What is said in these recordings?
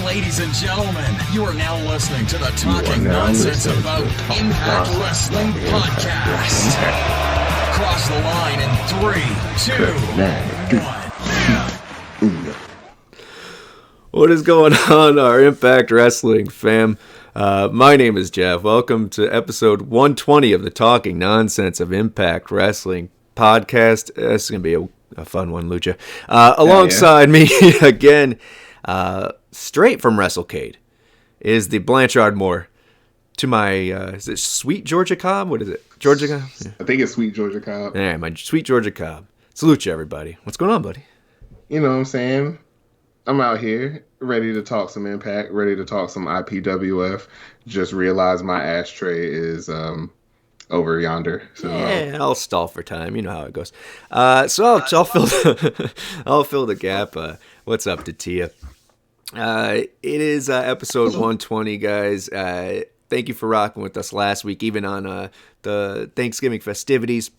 Ladies and gentlemen, you are now listening to the Talking Nonsense About Impact Wrestling podcast. Cross the line in 3, 2, 1. What is going on, our Impact Wrestling fam? My name is Geoff. Welcome to episode 120 of the Talking Nonsense of Impact Wrestling podcast. This is going to be a fun one, Lucha. Alongside me again, straight from WrestleCade, is the Blanchard Moore. To my, is it Sweet Georgia Cobb? What is it? Georgia Cobb? Yeah. I think it's Sweet Georgia Cobb. Yeah, my Sweet Georgia Cobb. It's Lucha, everybody. What's going on, buddy? You know what I'm saying? I'm out here, ready to talk some Impact, ready to talk some IPWF. Just realized my ashtray is over yonder. So yeah, I'll stall for time. You know how it goes. So I'll fill I'll fill the gap. What's up, Tia? It is episode 120, guys. Thank you for rocking with us last week, even on the Thanksgiving festivities.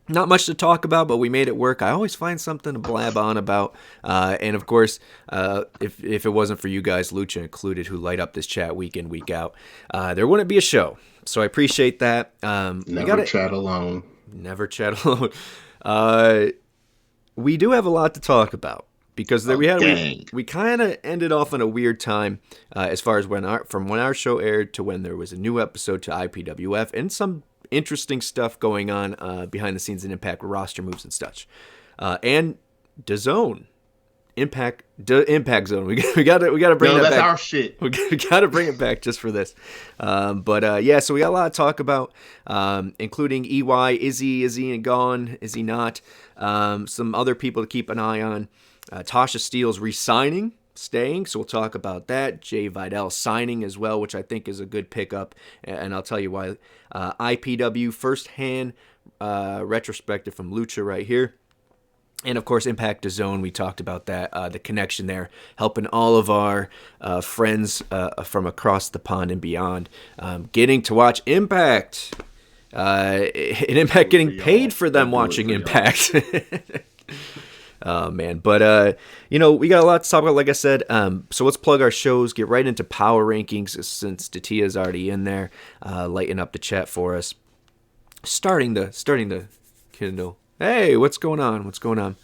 Not much to talk about, but we made it work. I always find something to blab on about. And of course, if it wasn't for you guys, Lucha included, who light up this chat week in, week out, there wouldn't be a show. So I appreciate that. Never chat alone. Never chat alone. We do have a lot to talk about because we kind of ended off on a weird time as far as from when our show aired to when there was a new episode to IPWF and some interesting stuff going on behind the scenes in Impact roster moves and such, and DAZN, Impact Zone. We got to bring that back. That's our shit. We got to bring it back just for this. Yeah. So we got a lot to talk about, including EY. Is he gone? Is he not? Some other people to keep an eye on. Tasha Steelz resigning. Staying, so we'll talk about that. Jay Vidal signing as well, which I think is a good pickup, and I'll tell you why. IPW first-hand retrospective from Lucha right here. And, of course, Impact DAZN, we talked about that, the connection there, helping all of our friends from across the pond and beyond getting to watch Impact. And Impact getting paid for them watching Impact. Oh, man. But, we got a lot to talk about, like I said. So let's plug our shows, get right into Power Rankings since Tatia's already in there, lighting up the chat for us. Starting the Kindle. Hey, what's going on?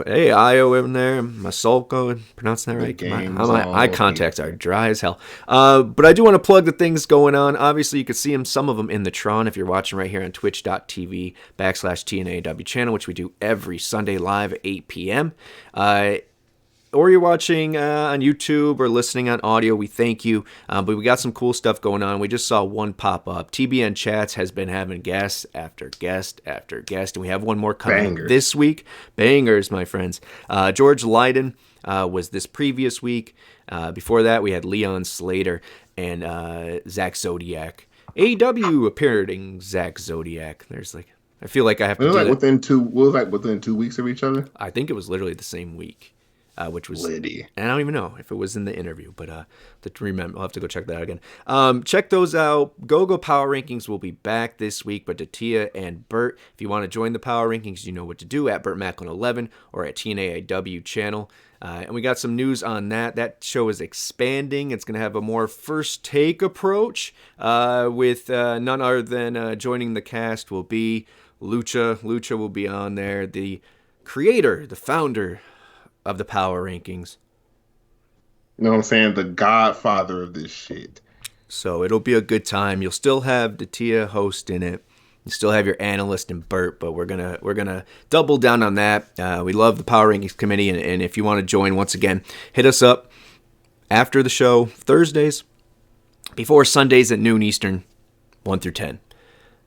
Hey, Io in there, Masolko, pronouncing that right? My eye contacts are dry as hell. But I do want to plug the things going on. Obviously, you can see some of them in the Tron if you're watching right here on twitch.tv/TNAIWChannel, which we do every Sunday live at 8 p.m. Or you're watching on YouTube or listening on audio, we thank you. But we got some cool stuff going on. We just saw one pop up. TBN Chats has been having guest after guest after guest, and we have one more coming this week. Bangers, my friends. George Lydon was this previous week. Before that, we had Leon Slater and Zach Zodiac. AEW appearing Zach Zodiac. I feel like I have to do that. Within 2 weeks of each other? I think it was literally the same week. Which was, Liddy. And I don't even know if it was in the interview, but to remember, I'll have to go check that out again. Check those out. GoGoPowerRankings will be back this week, but Tia and Bert, if you want to join the Power Rankings, you know what to do at BertMacklin11 or at TNAIWChannel. And we got some news on that. That show is expanding. It's going to have a more first take approach with none other than joining the cast will be Lucha. Lucha will be on there, the creator, the founder of the Power Rankings. You know what I'm saying? The godfather of this shit. So it'll be a good time. You'll still have the Tia host in it. You still have your analyst and Bert, but we're gonna double down on that. We love the Power Rankings committee, and if you want to join, once again, hit us up after the show, Thursdays, before Sundays at noon Eastern, 1 through 10.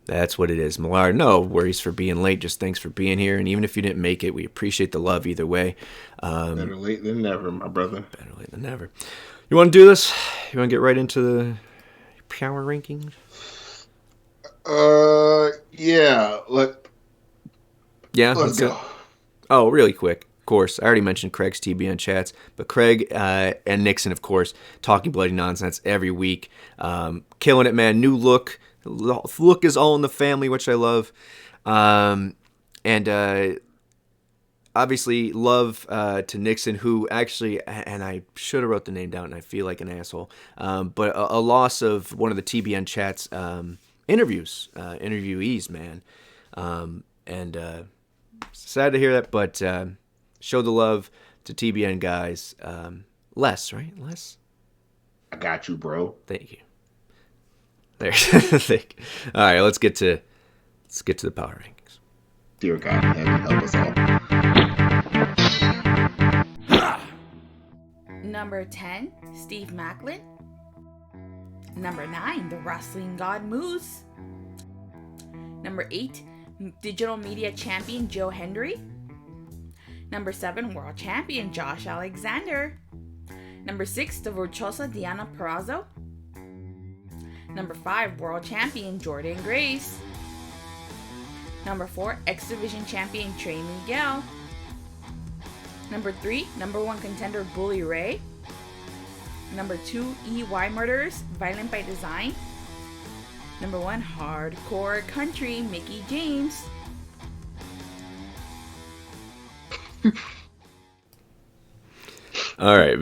That's what it is. Millard, no worries for being late. Just thanks for being here. And even if you didn't make it, we appreciate the love either way. Better late than never, my brother. Better late than never. You want to do this? You want to get right into the Power Rankings? Yeah. Let's go. Oh, really quick. Of course, I already mentioned Craig's TBN chats, but Craig and Nixon, of course, talking bloody nonsense every week. Killing it, man. New look. Look is all in the family, which I love. And obviously, love to Nixon, who actually, and I should have wrote the name down, and I feel like an asshole, but a loss of one of the TBN chat's interviewees, man. And sad to hear that, but show the love to TBN guys. Les, right? Les? I got you, bro. Thank you. There. All right, let's get to the power rankings. Dear God in heaven, help us all. Number 10, Steve Macklin. Number 9, the wrestling god Moose. Number 8, digital media champion Joe Hendry. Number 7, world champion Josh Alexander. Number 6, the virtuosa Diana Perazzo. Number 5, world champion Jordan Grace. Number 4, X Division champion Trey Miguel. Number 3, number 1 contender Bully Ray. Number 2, EY Murderers, Violent by Design. Number 1, hardcore country Mickey James. All right,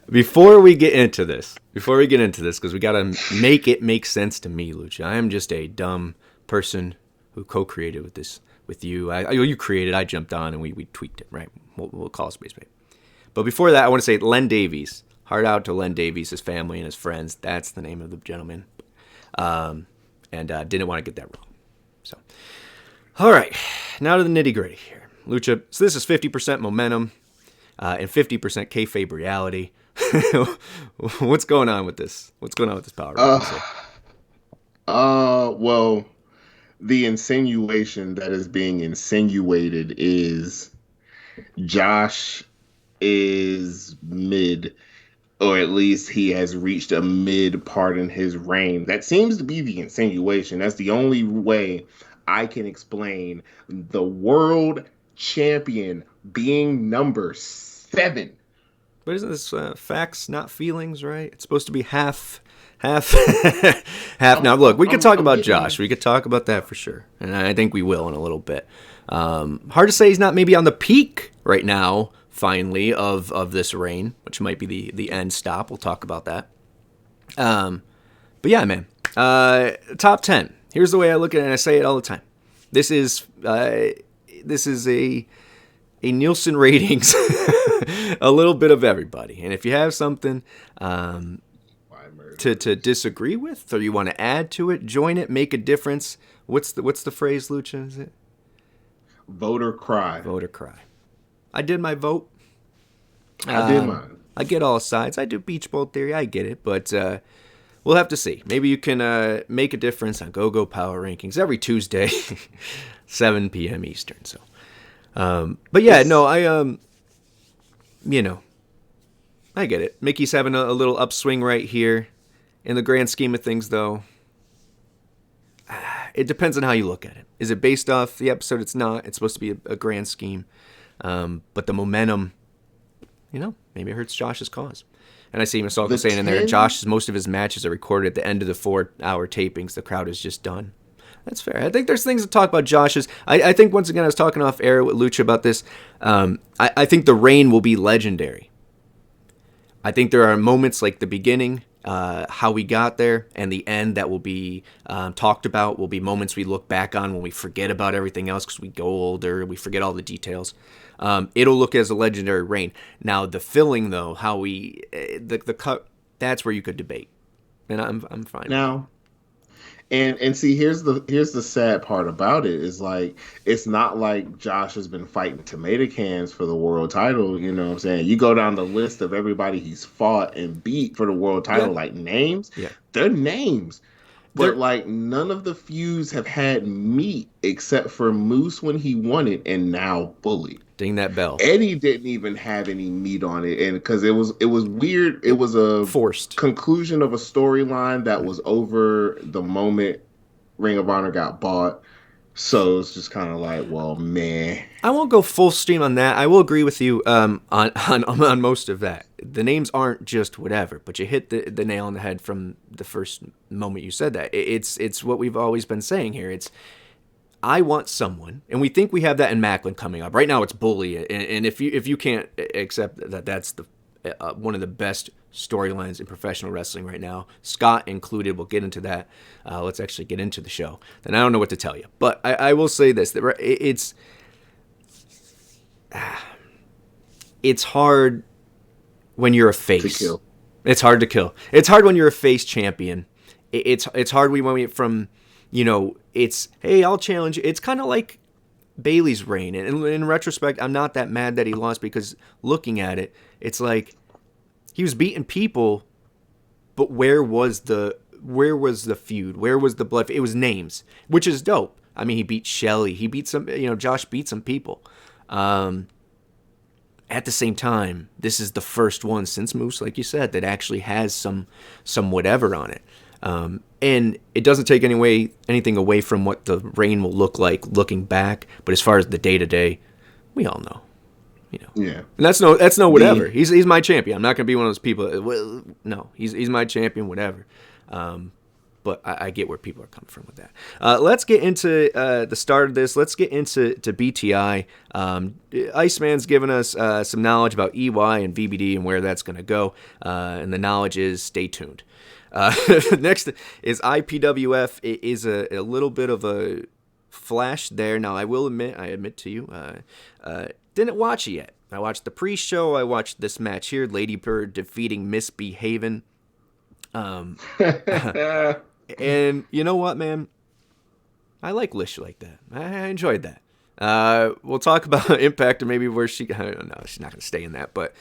before we get into this, because we gotta make it make sense to me, Lucha. I am just a dumb person who co-created with you. You created, I jumped on, and we tweaked it, right? We'll call it Space Babe. But before that, I want to say Len Davies. Heart out to Len Davies, his family, and his friends. That's the name of the gentleman. And didn't want to get that wrong. So, all right, now to the nitty gritty here, Lucha. So this is 50% momentum and 50% kayfabe reality. What's going on with this? What's going on with this power? Well, the insinuation that is being insinuated is Josh is mid, or at least he has reached a mid part in his reign. That seems to be the insinuation. That's the only way I can explain the world champion being number 7. But isn't this facts, not feelings, right? It's supposed to be half. Now, look, we could talk about Josh. We could talk about that for sure. And I think we will in a little bit. Hard to say he's not maybe on the peak right now, finally, of this reign, which might be the end stop. We'll talk about that. But yeah, man. Top 10. Here's the way I look at it, and I say it all the time. This is a Nielsen ratings, a little bit of everybody. And if you have something to disagree with, or you want to add to it, join it, make a difference. What's the phrase, Lucha? Is it vote or cry? Vote or cry. I did my vote. I did mine. I get all sides. I do beach ball theory. I get it, but we'll have to see. Maybe you can make a difference on GoGoPowerRankings every Tuesday, 7 p.m. Eastern. So, but yeah, no, I get it. Mickey's having a little upswing right here. In the grand scheme of things, though, it depends on how you look at it. Is it based off the episode? It's not. It's supposed to be a grand scheme. But the momentum, maybe it hurts Josh's cause. And I see Masalka saying in there, most of his matches are recorded at the end of the 4-hour tapings. The crowd is just done. That's fair. I think there's things to talk about Josh's. I think, once again, I was talking off air with Lucha about this. I think the reign will be legendary. I think there are moments like the beginning, how we got there, and the end that will be talked about, will be moments we look back on when we forget about everything else because we go older, we forget all the details. It'll look as a legendary reign. Now, the filling, though, how the cut, that's where you could debate. And I'm fine. Now, and see, here's the sad part about it is, like, it's not like Josh has been fighting tomato cans for the world title. You know what I'm saying? You go down the list of everybody he's fought and beat for the world title, like names. Yeah, they're names. But like, none of the feuds have had meat except for Moose when he won it, and now Bully. Ding that bell. Eddie didn't even have any meat on it, and because it was weird. It was a forced conclusion of a storyline that was over the moment Ring of Honor got bought. So it's just kind of like, well, man. I won't go full stream on that. I will agree with you on most of that. The names aren't just whatever, but you hit the nail on the head from the first moment you said that. It's what we've always been saying here. I want someone, and we think we have that in Macklin coming up. Right now it's Bully, and if you can't accept that that's the one of the best storylines in professional wrestling right now, Scott included. We'll get into that. Let's actually get into the show. Then I don't know what to tell you, but I will say this: that it's hard when you're a face. To kill. It's hard to kill. It's hard when you're a face champion. It's hard when we went from, it's, hey, I'll challenge you. It's kind of like Bailey's reign. And in retrospect, I'm not that mad that he lost, because looking at it, it's like he was beating people, but where was the feud? Where was the blood? It was names, which is dope. I mean, he beat Shelly. He beat some, Josh beat some people. At the same time, this is the first one since Moose, like you said, that actually has some whatever on it. And it doesn't take anything away from what the reign will look like looking back. But as far as the day-to-day, we all know. Yeah. And that's no whatever. He's my champion. I'm not going to be one of those people. Well, no, he's my champion, whatever. But I get where people are coming from with that. Let's get into the start of this. Let's get into BTI. Iceman's given us some knowledge about EY and VBD and where that's going to go. And the knowledge is stay tuned. Next is IPWF. It is a little bit of a flash there. Now, I admit to you, didn't watch it yet. I watched the pre-show. I watched this match here, Lady Bird defeating Misbehavin'. And you know what, man? I like Lish like that. I enjoyed that. We'll talk about Impact and maybe where I don't know. She's not going to stay in that, but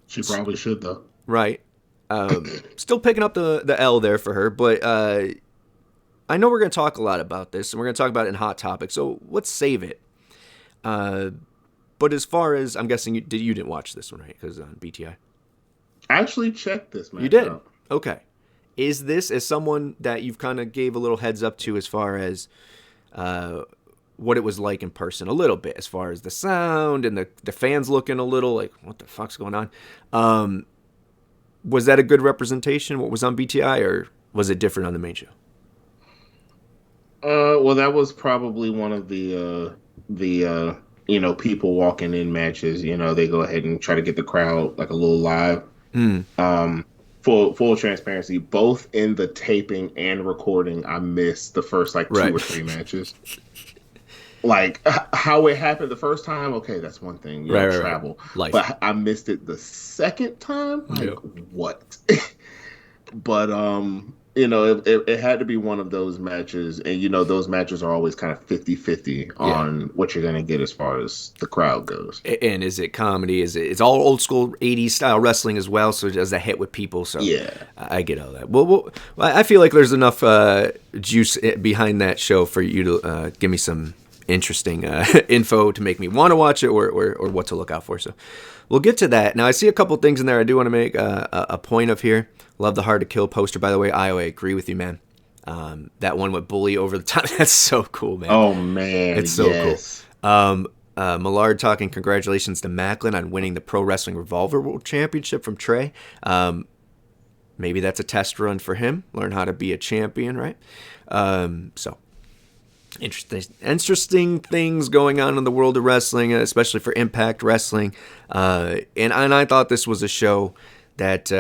she probably should, though. Right. Still picking up the L there for her, but I know we're going to talk a lot about this, and we're going to talk about it in Hot Topic, so let's save it. But as far as, I'm guessing you didn't watch this one, right? Because on BTI. I actually checked this match. You did? Out. Okay. Is this, as someone that you've kind of gave a little heads up to as far as what it was like in person, a little bit, as far as the sound and the fans looking a little like, what the fuck's going on? Was that a good representation, what was on BTI, or was it different on the main show? Well, that was probably one of the people walking in matches. They go ahead and try to get the crowd like a little live. Full transparency, both in the taping and recording, I missed the first 2 or 3 matches. Like how it happened the first time, okay, that's one thing. Travel. Right. But I missed it the second time. What? But it had to be one of those matches, and those matches are always kind of 50-50 on what you're gonna get as far as the crowd goes. And is it comedy? It's all old school 80s style wrestling as well, so does that hit with people? So yeah, I get all that. Well, I feel like there's enough juice behind that show for you to give me some interesting info to make me want to watch it or what to look out for. So we'll get to that. Now, I see a couple things in there I do want to make a point of here. Love the Hard to Kill poster, by the way. I agree with you, man. That one with Bully over the top, that's so cool, man. Oh, man. It's so cool. Millard talking, congratulations to Macklin on winning the Pro Wrestling Revolver World Championship from Trey. Maybe that's a test run for him. Learn how to be a champion, right? So interesting things going on in the world of wrestling, especially for Impact Wrestling. And I thought this was a show that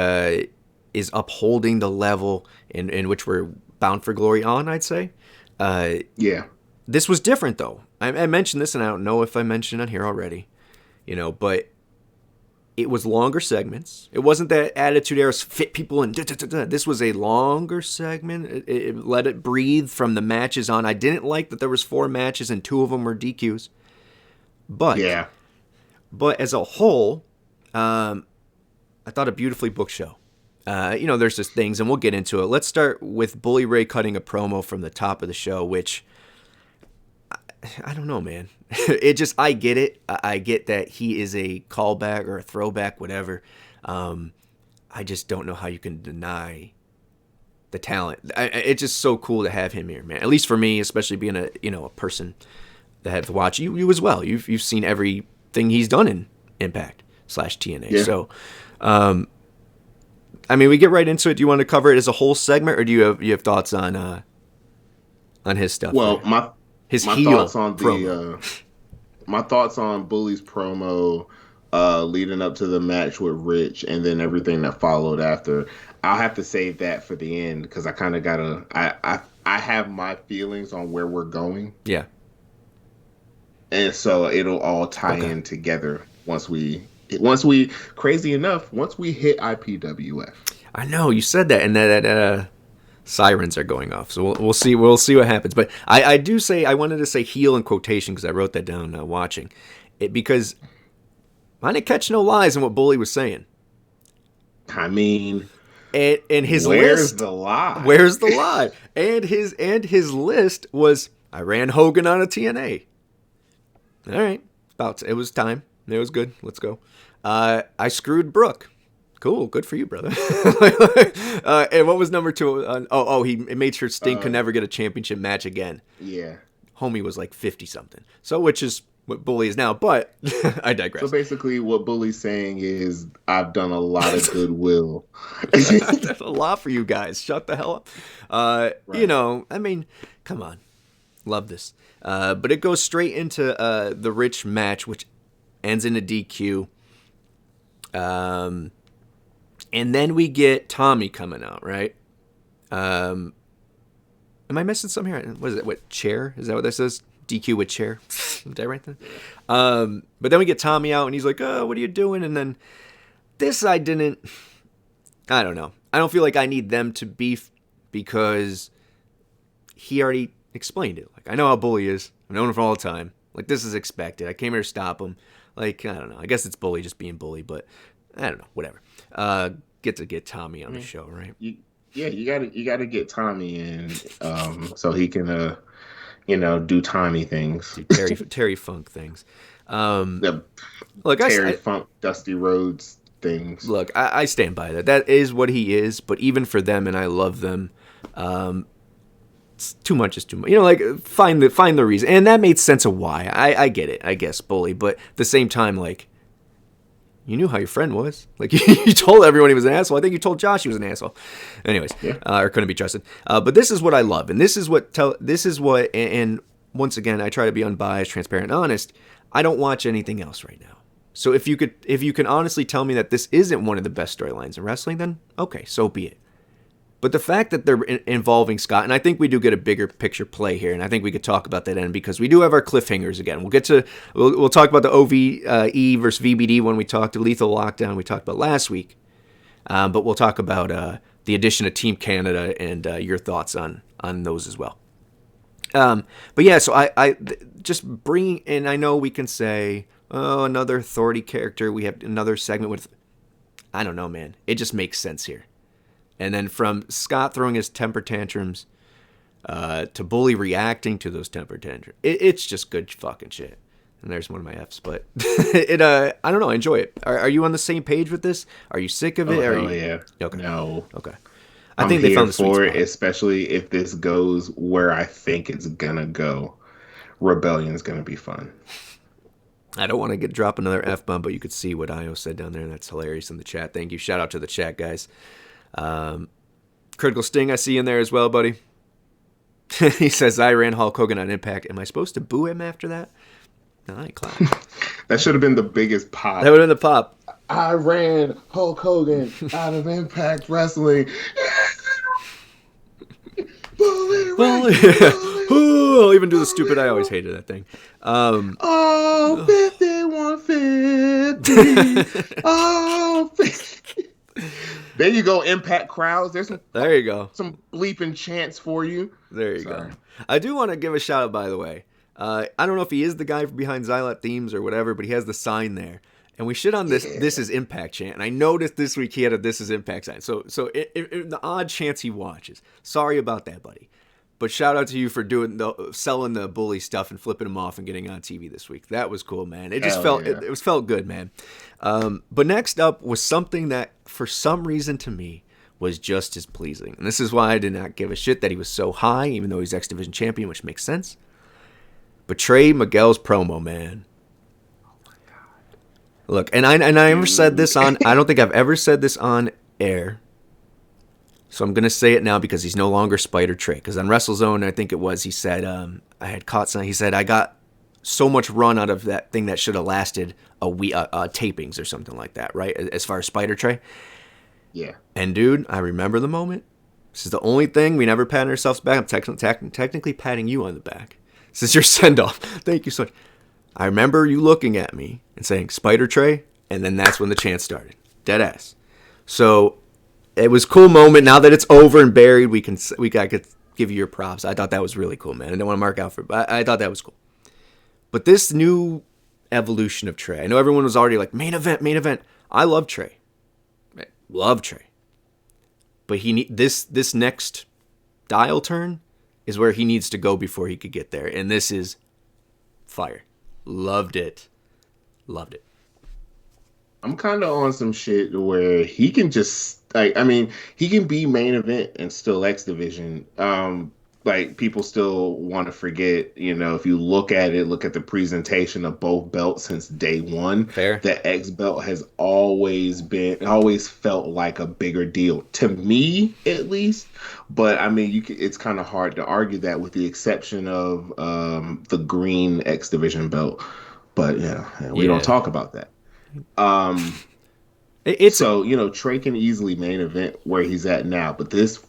is upholding the level in which we're bound for glory on, I'd say. Yeah. This was different, though. I mentioned this, and I don't know if I mentioned it here already, but it was longer segments. It wasn't that Attitude Era's fit people and This was a longer segment. It let it breathe from the matches on. I didn't like that there was 4 matches and 2 of them were DQs. But as a whole, I thought a beautifully booked show. There's just things, and we'll get into it. Let's start with Bully Ray cutting a promo from the top of the show, which I don't know, man. I get it. I get that he is a callback or a throwback, whatever. I just don't know how you can deny the talent. It's just so cool to have him here, man. At least for me, especially being a person that had to watch you as well. You've seen everything he's done in Impact / TNA. Yeah. So, we get right into it. Do you want to cover it as a whole segment, or do you have thoughts on on his stuff. Well, there. His my heel thoughts on promo. my thoughts on Bully's promo leading up to the match with Rich, and then everything that followed after. I'll have to save that for the end because I kind of gotta. I have my feelings on where we're going. Yeah. And so it'll all tie in together once we crazy enough, once we hit IPWF. I know you said that, and that sirens are going off. So we'll see what happens. But I do say I wanted to say heel in quotation because I wrote that down watching it because I didn't catch no lies in what Bully was saying. I mean, and his where's list, the lie? Where's the lie? and his list was I ran Hogan on a TNA. All right, it was time. It was good. Let's go. I screwed Brooke. Cool, good for you, brother. And what was number 2? He made sure Sting could never get a championship match again. Yeah. Homie was like 50-something. So, which is what Bully is now, but I digress. So basically what Bully's saying is I've done a lot of goodwill. I've done a lot for you guys. Shut the hell up. Right. You know, I mean, come on. Love this. But it goes straight into the Rich match, which ends in a DQ. And then we get Tommy coming out, right? Am I missing some here? What is it? What, chair? Is that what that says? DQ with chair? Did I write that? But then we get Tommy out, and he's like, oh, what are you doing? And then this I don't know. I don't feel like I need them to beef because he already explained it. Like, I know how Bully is. I've known him for all the time. Like, this is expected. I came here to stop him. Like, I don't know. I guess it's Bully just being Bully, but I don't know. Whatever. Get Tommy on the show, right? You gotta get Tommy in, so he can, do Tommy things. Terry Funk things. Look, Terry Funk, Dusty Rhodes things. Look, I stand by that. That is what he is. But even for them, and I love them, it's too much is too much. Like find the reason, and that made sense of why. I get it. I guess Bully, but at the same time, like. You knew how your friend was. Like, you told everyone he was an asshole. I think you told Josh he was an asshole. Anyways, or couldn't be trusted. But this is what I love. And this is what, and once again, I try to be unbiased, transparent, and honest. I don't watch anything else right now. So if you can honestly tell me that this isn't one of the best storylines in wrestling, then okay, so be it. But the fact that they're involving Scott, and I think we do get a bigger picture play here, and I think we could talk about that end because we do have our cliffhangers again. We'll talk about the OVE versus VBD when we talked to Lethal Lockdown we talked about last week, but we'll talk about the addition of Team Canada and your thoughts on those as well. But yeah, so I just bringing, and I know we can say, oh, another authority character. We have another segment with, I don't know, man. It just makes sense here. And then from Scott throwing his temper tantrums to Bully reacting to those temper tantrums, it's just good fucking shit. And there's one of my F's, but I don't know. I enjoy it. Are you on the same page with this? Are you sick of it? Yeah. Okay. No. Okay. I think they found the sweet spot. Especially if this goes where I think it's gonna go. Rebellion's gonna be fun. I don't want to drop another F-bomb, but you could see what Io said down there, and that's hilarious in the chat. Thank you. Shout out to the chat, guys. Critical Sting, I see in there as well, buddy. He says, I ran Hulk Hogan on Impact. Am I supposed to boo him after that? No, I ain't clapping. That should have been the biggest pop. That would have been the pop. I ran Hulk Hogan out of Impact Wrestling. Bully. I'll even do the stupid. I always hated that thing. 5150. Oh, 50. There you go, Impact crowds. There you go. Some bleeping chants for you. There you go. I do want to give a shout out, by the way. I don't know if he is the guy behind Xylot Themes or whatever, but he has the sign there. And we shit on this This is Impact chant. And I noticed this week he had a This is Impact sign. So in the odd chance he watches. Sorry about that, buddy. But shout out to you for selling the Bully stuff and flipping him off and getting on TV this week. That was cool, man. It just felt good, man. But next up was something that, for some reason to me, was just as pleasing. And this is why I did not give a shit that he was so high, even though he's X Division champion, which makes sense. But Trey Miguel's promo, man. Oh my God. Look, and I never said this on, I don't think I've ever said this on air. So I'm going to say it now because he's no longer Spider Trey. Because on WrestleZone, I think it was, he said, I had caught something. He said, I got so much run out of that thing that should have lasted a week, tapings or something like that, right? As far as Spider Trey. Yeah. And dude, I remember the moment. This is the only thing we never patted ourselves back. I'm technically patting you on the back. This is your send-off. Thank you so much. I remember you looking at me and saying, Spider Trey, and then that's when the chant started. Dead ass. So it was a cool moment. Now that it's over and buried, I could give you your props. I thought that was really cool, man. I didn't want to mark out for it, but I thought that was cool. But this new evolution of Trey, I know everyone was already like, main event. I love Trey. Love Trey. But this next dial turn is where he needs to go before he could get there. And this is fire. Loved it. I'm kind of on some shit where he can just he can be main event and still X division. People still want to forget, if you look at the presentation of both belts since day one. Fair. The X belt has always felt like a bigger deal to me, at least. But it's kind of hard to argue that with the exception of the green X division belt. But we don't talk about that. Trey can easily main event where he's at now, but this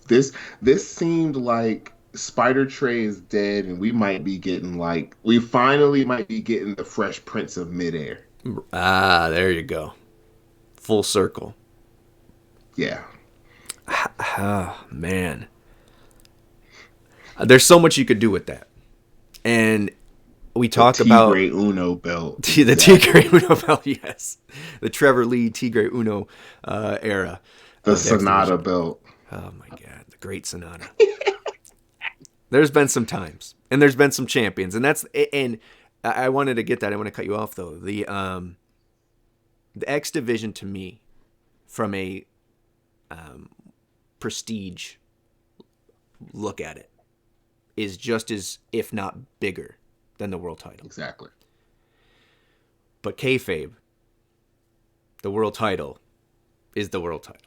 seemed like Spider Trey is dead, and we finally might be getting the Fresh Prince of Midair. Ah, there you go, full circle. Yeah. Oh, man, there's so much you could do with that, and we talk about Tigre Uno belt. The Tigre Uno belt, yes. The Trevor Lee Tigre Uno era. The Sonata belt. Oh my God, the great Sonata. There's been some times, and there's been some champions, and I wanted to get that. I want to cut you off though. The X division to me, from a prestige look at it, is just as, if not bigger, than the world title. Exactly. But kayfabe, the world title is the world title.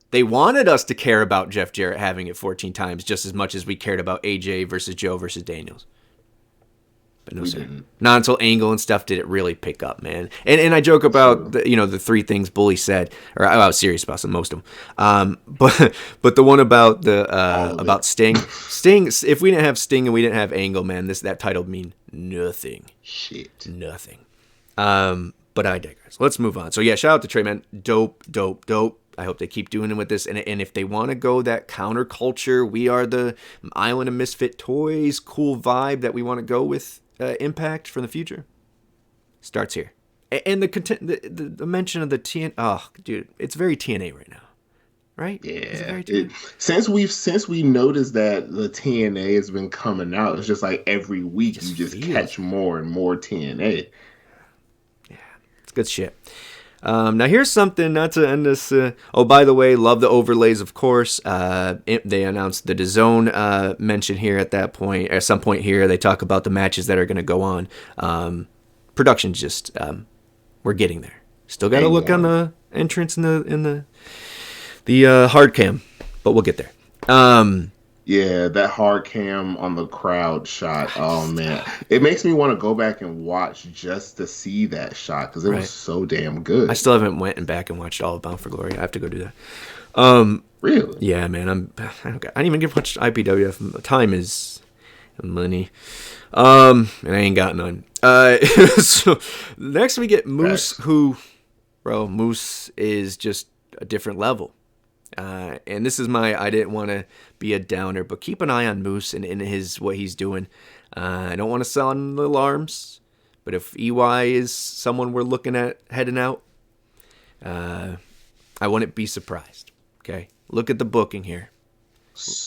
They wanted us to care about Jeff Jarrett having it 14 times just as much as we cared about AJ versus Joe versus Daniels. But no, sir. Not until Angle and stuff did it really pick up, man. And I joke about the three things Bully said, or I was serious about some, most of them. But the one about about Sting. Sting. If we didn't have Sting and we didn't have Angle, man, that title would mean nothing. Shit. Nothing. But I digress. Let's move on. So yeah, shout out to Trey, man. Dope. I hope they keep doing it with this. And if they want to go that counterculture, we are the Island of Misfit Toys, cool vibe that we want to go with Impact for the future, starts here. And the mention of the TN. Oh, dude, it's very TNA right now, right? Yeah. Since we noticed that the TNA has been coming out, it's just like every week you just catch more and more TNA. Yeah, it's good shit. Now here's something, not to end this. By the way, love the overlays, of course. They announced the DAZN mention here at that point. At some point here, they talk about the matches that are going to go on. Production's just we're getting there. Still got to look on the entrance in the hard cam, but we'll get there. Yeah, that hard cam on the crowd shot. Oh man, it makes me want to go back and watch just to see that shot because it was so damn good. I still haven't went back and watched all of Bound for Glory. I have to go do that. Really? Yeah, man. I didn't even get much IPWF. Time is money. And I ain't got none. So next we get Moose, Moose is just a different level. And this is I didn't want to be a downer, but keep an eye on Moose and what he's doing. I don't want to sound alarms, but if EY is someone we're looking at heading out, I wouldn't be surprised. Okay, look at the booking here.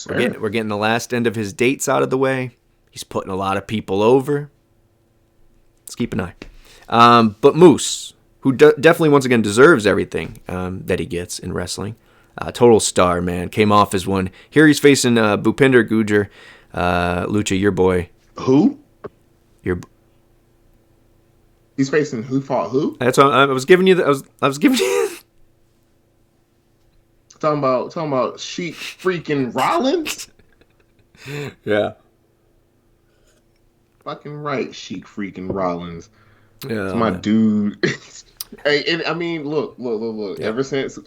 We're getting the last end of his dates out of the way. He's putting a lot of people over. Let's keep an eye. But Moose, who definitely once again deserves everything that he gets in wrestling. Total star, man. Came off as one. Here he's facing Bhupinder Gujjar. Lucha, your boy. Who? He's facing who fought who? That's what I was giving you. I was giving you. talking about Sheik freaking Rollins. Yeah. Fucking right, Sheik freaking Rollins. Yeah. It's my dude. Hey, and I mean, look. Yeah. Ever since,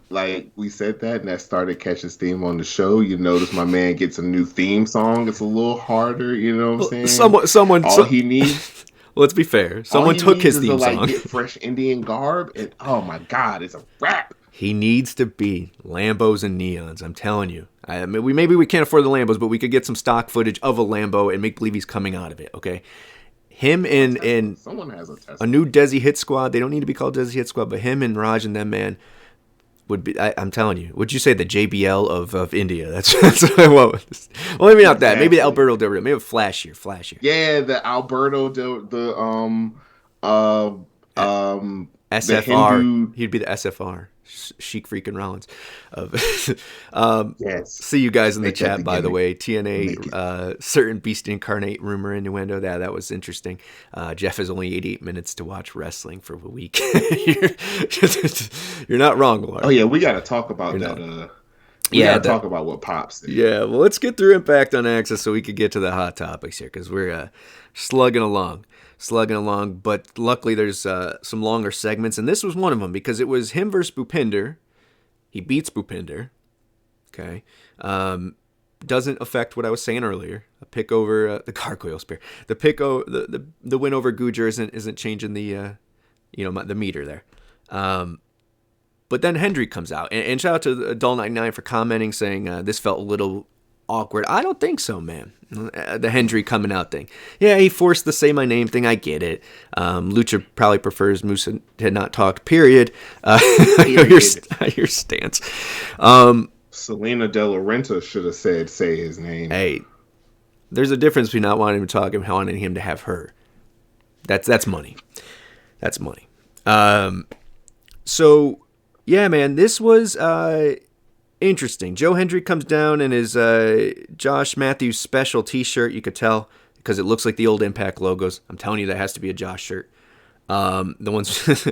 like, we said that and that started catching steam on the show, you notice my man gets a new theme song. It's a little harder, you know what I'm saying? All he needs. Well, let's be fair. Someone took his theme song. Get fresh Indian garb, and oh my God, it's a wrap. He needs to be Lambos and neons. I'm telling you. I mean, maybe we can't afford the Lambos, but we could get some stock footage of a Lambo and make believe he's coming out of it. Okay. Him and someone has a new Desi Hit Squad. They don't need to be called Desi Hit Squad, but him and Raj and them, man, would be. I'm telling you. Would you say the JBL of India? That's what I want. Well, maybe not that. Maybe the Alberto Del Rio. Maybe flashier. Yeah, the Alberto SFR. He'd be the SFR. Sheik freaking Rollins. Yes. See you guys in the chat, by the way. TNA, certain beast incarnate rumor innuendo. That was interesting. Geoff has only 88 minutes to watch wrestling for a week. You're not wrong, Laura. Oh yeah, we got to talk about that. We got to talk about what pops. Yeah, well, let's get through Impact on Access so we could get to the hot topics here, because we're slugging along, but luckily there's some longer segments, and this was one of them because it was him versus Bhupinder. He beats Bhupinder. Okay. Doesn't affect what I was saying earlier. A pick over the gargoyle spear. The pick the win over Gujar isn't changing the the meter there. But then Hendry comes out, and shout out to Dull99 for commenting, saying this felt a little awkward. I don't think so, man. The Hendry coming out thing. Yeah, he forced the say my name thing. I get it. Lucha probably prefers Moose had not talked, period. Your stance. Selena De La Renta should have said say his name. Hey, there's a difference between not wanting him to talk and wanting him to have her. That's money. That's money. So, yeah, man, this was interesting. Joe Hendry comes down in his Josh Matthews special t-shirt. You could tell because it looks like the old Impact logos. I'm telling you, that has to be a Josh shirt. The ones, so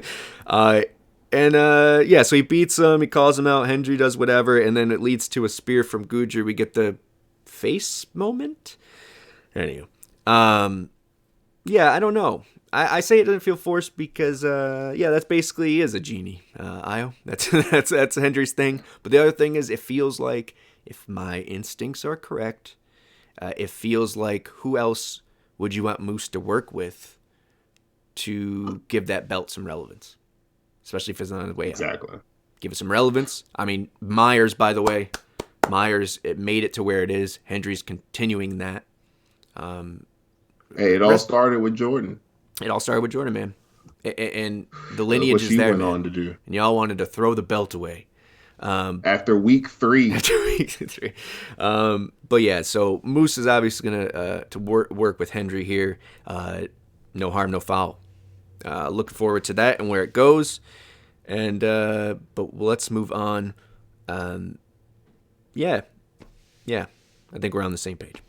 he beats him. He calls him out. Hendry does whatever, and then it leads to a spear from Gujar. We get the face moment. Anyway, I don't know. I say it doesn't feel forced because, that's basically is a genie. Io, that's Hendry's thing. But the other thing is, it feels like, if my instincts are correct, it feels like who else would you want Moose to work with to give that belt some relevance, especially if it's on the way out. Exactly. Give it some relevance. I mean, Myers, by the way, it made it to where it is. Hendry's continuing that. It all started with Jordan. It all started with Jordan, man. And the lineage is there, man. On to do. And y'all wanted to throw the belt away. After week 3. But yeah, so Moose is obviously going to work with Hendry here. No harm, no foul. Looking forward to that and where it goes. And but let's move on. I think we're on the same page.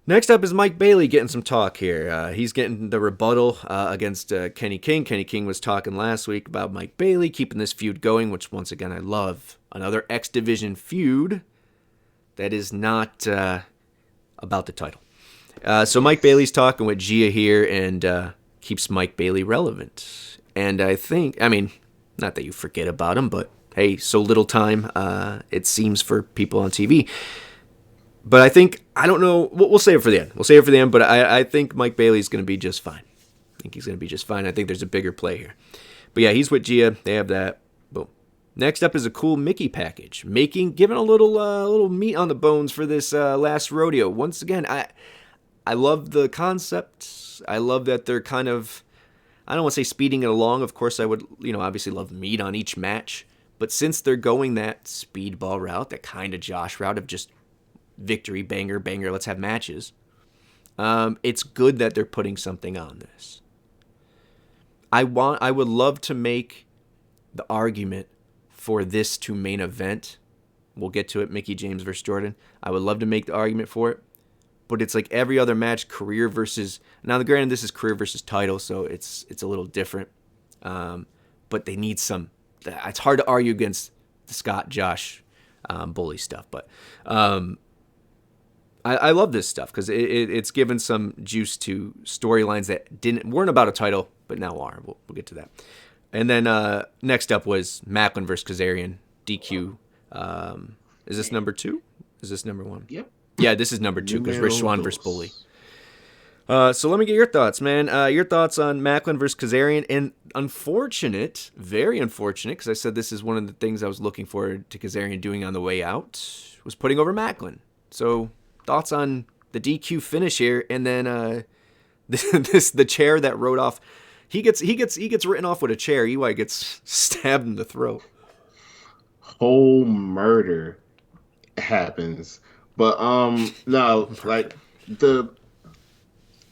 Next up is Mike Bailey getting some talk here. He's getting the rebuttal against Kenny King. Kenny King was talking last week about Mike Bailey keeping this feud going, which once again I love. Another X Division feud that is not about the title. So Mike Bailey's talking with Gia here and keeps Mike Bailey relevant. And I mean, not that you forget about him, but hey, so little time it seems for people on TV. But I don't know, we'll save it for the end. But I think Mike Bailey's going to be just fine. I think he's going to be just fine. I think there's a bigger play here. But yeah, he's with Gia. They have that. Boom. Next up is a cool Mickey package. Giving a little meat on the bones for this last rodeo. Once again, I love the concept. I love that they're kind of, I don't want to say speeding it along. Of course, I would, obviously love meat on each match. But since they're going that speedball route, that kind of Josh route of just victory, banger, let's have matches. It's good that they're putting something on this. I would love to make the argument for this to main event. We'll get to it, Mickie James versus Jordan. I would love to make the argument for it, but it's like every other match, career versus. Now, granted, this is career versus title, so it's a little different. But they need some. It's hard to argue against Scott Josh bully stuff. But I love this stuff because it's given some juice to storylines that weren't about a title, but now are. We'll get to that. And then next up was Macklin versus Kazarian, DQ. Is this number 2? Is this number 1? Yep. Yeah, this is number 2 because Rich Swann versus Bully. So let me get your thoughts, man. Your thoughts on Macklin versus Kazarian. And unfortunate, very unfortunate, because I said this is one of the things I was looking forward to Kazarian doing on the way out, was putting over Macklin. So thoughts on the DQ finish here, and then the chair that rode off. He gets written off with a chair. EY gets stabbed in the throat. Whole murder happens, but no, like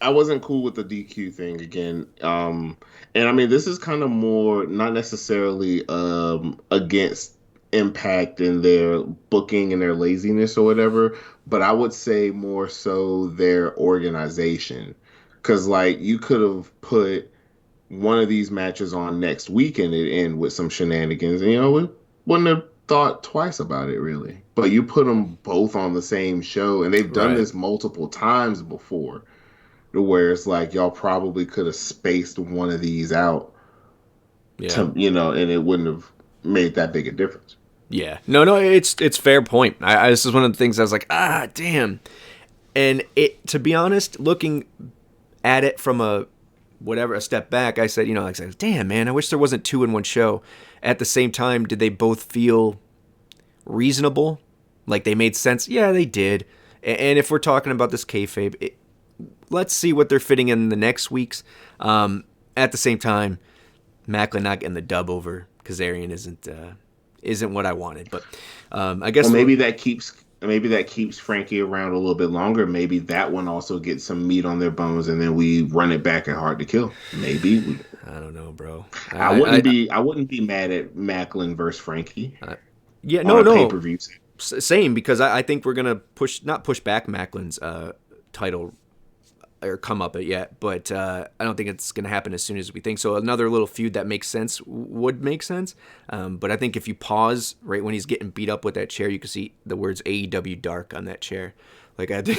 I wasn't cool with the DQ thing again. And I mean, this is kind of more not necessarily against Impact and their booking and their laziness or whatever, but I would say more so their organization. Because, like, you could have put one of these matches on next week and it end with some shenanigans, and, you know, we wouldn't have thought twice about it, really. But you put them both on the same show, and they've done this multiple times before, where it's like, y'all probably could have spaced one of these out, to, you know, and it wouldn't have made that big a difference. Yeah. No, it's fair point. This is one of the things I was like, damn. And to be honest, looking at it from a step back, I said, you know, like, damn, man, I wish there wasn't 2 in one show. At the same time, did they both feel reasonable? Like they made sense? Yeah, they did. And if we're talking about this kayfabe, let's see what they're fitting in the next weeks. At the same time, Macklin not getting the dub over Kazarian isn't what I wanted. But I guess maybe that keeps Frankie around a little bit longer. Maybe that one also gets some meat on their bones, and then we run it back at Hard to Kill. Maybe. I don't know, bro. I wouldn't be mad at Macklin versus Frankie. No. Pay-per-view. Same, because I think we're gonna not push back Macklin's title or come up yet, but I don't think it's gonna happen as soon as we think. So another little feud that makes sense would make sense. But I think if you pause right when he's getting beat up with that chair, you can see the words AEW Dark on that chair. Like I think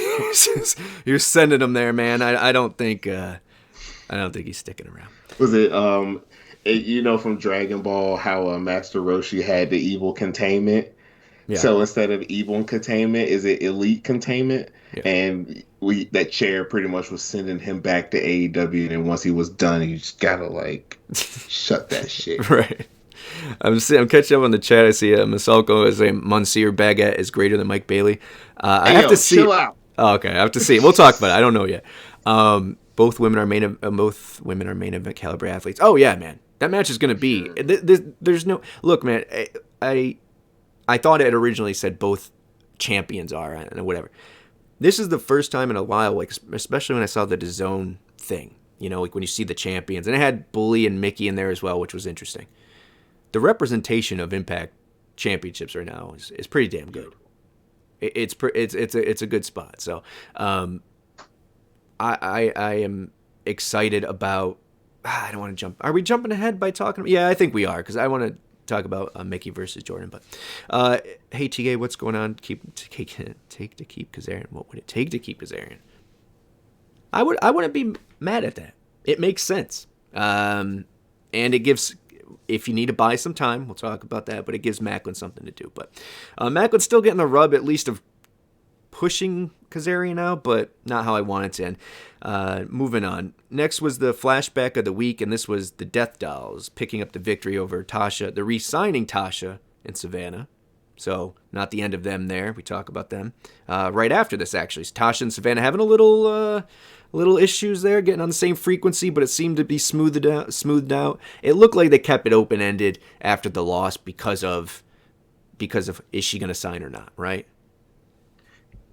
you're sending him there, man. I don't think he's sticking around. Was it you know, from Dragon Ball how Master Roshi had the evil containment? Yeah. So instead of evil containment, is it elite containment? Yeah. And that chair pretty much was sending him back to AEW, and then once he was done, you just gotta like shut that shit. Right. I'm catching up on the chat. I see Masalko is saying Monsieur Baguette is greater than Mike Bailey. I have to see. Chill out. Oh, okay, I have to see. We'll talk about it. I don't know yet. Both women are main event caliber athletes. Oh yeah, man, that match is gonna be. There's no look, man. I thought it originally said both champions are and whatever. This is the first time in a while, like especially when I saw the DAZN thing. You know, like when you see the champions, and it had Bully and Mickey in there as well, which was interesting. The representation of Impact championships right now is pretty damn good. It's a good spot. So I am excited about. I don't want to jump. Are we jumping ahead by talking? Yeah, I think we are, because I want to talk about Mickey versus Jordan. But hey, TK, what's going on? Take to keep Kazarian. What would it take to keep Kazarian? I wouldn't be mad at that. It makes sense. And it gives, if you need to buy some time, we'll talk about that, but it gives Macklin something to do. But Macklin's still getting the rub, at least, of pushing Kazarian out, but not how I wanted to. And moving on. Next was the flashback of the week, and this was the Death Dolls picking up the victory over Tasha, the re-signing Tasha and Savannah. So not the end of them there. We talk about them right after this, actually. Tasha and Savannah having a little issues there, getting on the same frequency, but it seemed to be smoothed out. It looked like they kept it open-ended after the loss because of is she going to sign or not, right?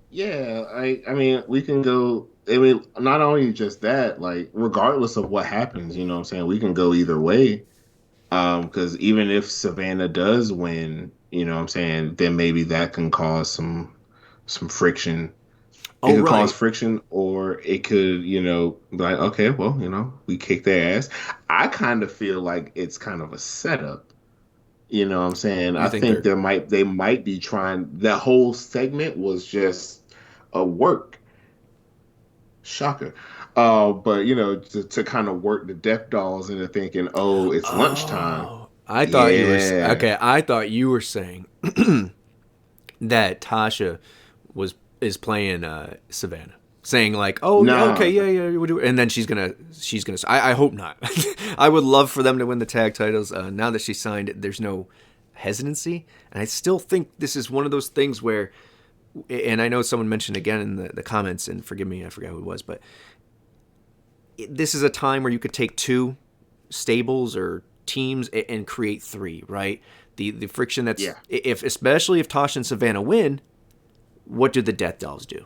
Yeah, I mean, we can go. I mean, not only just that, like, regardless of what happens, you know what I'm saying, we can go either way. Because even if Savannah does win, you know what I'm saying, then maybe that can cause some friction. It could cause friction, or it could, you know, be like, okay, well, you know, we kicked their ass. I kind of feel like it's kind of a setup You know what I'm saying? You I think think they're- they might be trying. That whole segment was just a work. Shocker. But to kind of work the Death Dolls into thinking, oh, it's lunchtime. Oh, I thought you were Yeah. okay. I thought you were saying that Tasha is playing Savannah, saying like, "Oh, yeah, Nah. okay, yeah, we'll do it," and then she's gonna. I hope not. I would love for them to win the tag titles. Now that she signed, there's no hesitancy, and I still think this is one of those things where, and I know someone mentioned again in the comments, and forgive me, I forgot who it was, but this is a time where you could take two stables or teams and create three, right? The friction that's especially if Tasha and Savannah win, what do the Death Dolls do?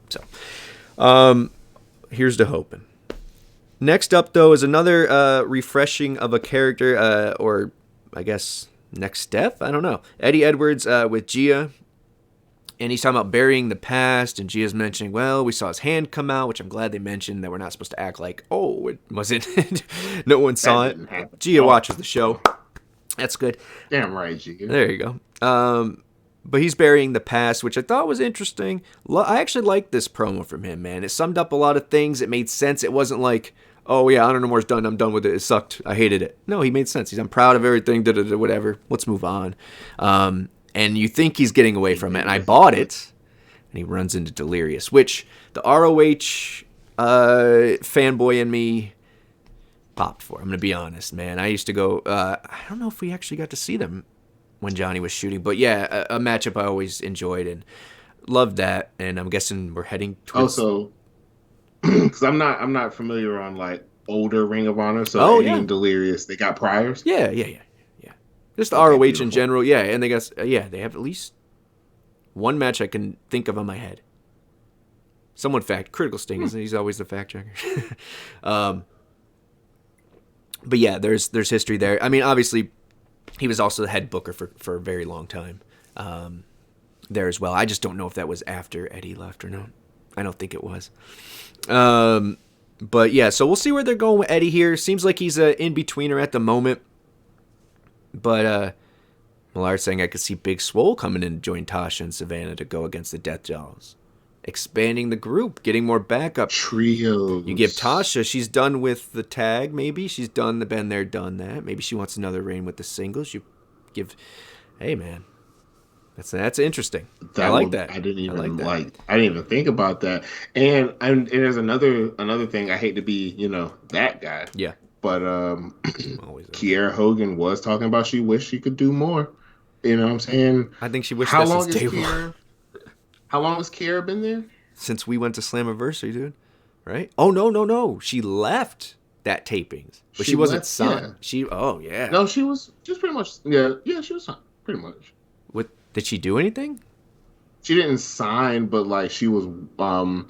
So here's to hoping. Next up though is another refreshing of a character, or I guess next step, I don't know. Eddie Edwards with Gia. And he's talking about burying the past, and Gia's mentioning, well, we saw his hand come out, which I'm glad they mentioned, that we're not supposed to act like, oh, it wasn't. No one saw it. Gia watches the show. That's good. Damn right, Gia. There you go. But he's burying the past, which I thought was interesting. I actually liked this promo from him, man. It summed up a lot of things. It made sense. It wasn't like, oh, yeah, Honor No More's done. I'm done with it. It sucked. I hated it. No, he made sense. I'm proud of everything, whatever. Let's move on. And you think he's getting away from it, and I bought it, and he runs into Delirious, which the ROH fanboy in me popped for. I'm going to be honest, man. I used to go, I don't know if we actually got to see them when Johnny was shooting, but yeah, a matchup I always enjoyed and loved that, and I'm guessing we're heading towards... Also, because I'm not familiar on, like, older Ring of Honor, so Eddie and Delirious, they got priors? Yeah. Just the ROH beautiful. In general, yeah, and they have at least one match I can think of on my head. Someone Critical Sting, isn't he? He's always the fact checker. But yeah, there's history there. I mean, obviously, he was also the head booker for a very long time there as well. I just don't know if that was after Eddie left or not. I don't think it was. But yeah, so we'll see where they're going with Eddie here. Seems like he's an in-betweener at the moment. But Millard's saying I could see Big Swole coming in and join Tasha and Savannah to go against the Death Dolls. Expanding the group, getting more backup. Trios. You give Tasha, she's done with the tag, maybe. She's done the been there, done that. Maybe she wants another reign with the singles. You give, hey, man. That's interesting. I like that. I didn't even think about that. And there's another thing. I hate to be, that guy. Yeah. But Kiera Hogan was talking about she wished she could do more. You know what I'm saying? I think she wished that since day one. How long has Kiera been there? Since we went to Slammiversary, dude. Right? Oh, no. She left that tapings. But she wasn't signed. Yeah. No, she was just pretty much, yeah, she was signed, pretty much. Did she do anything? She didn't sign, but like she was, I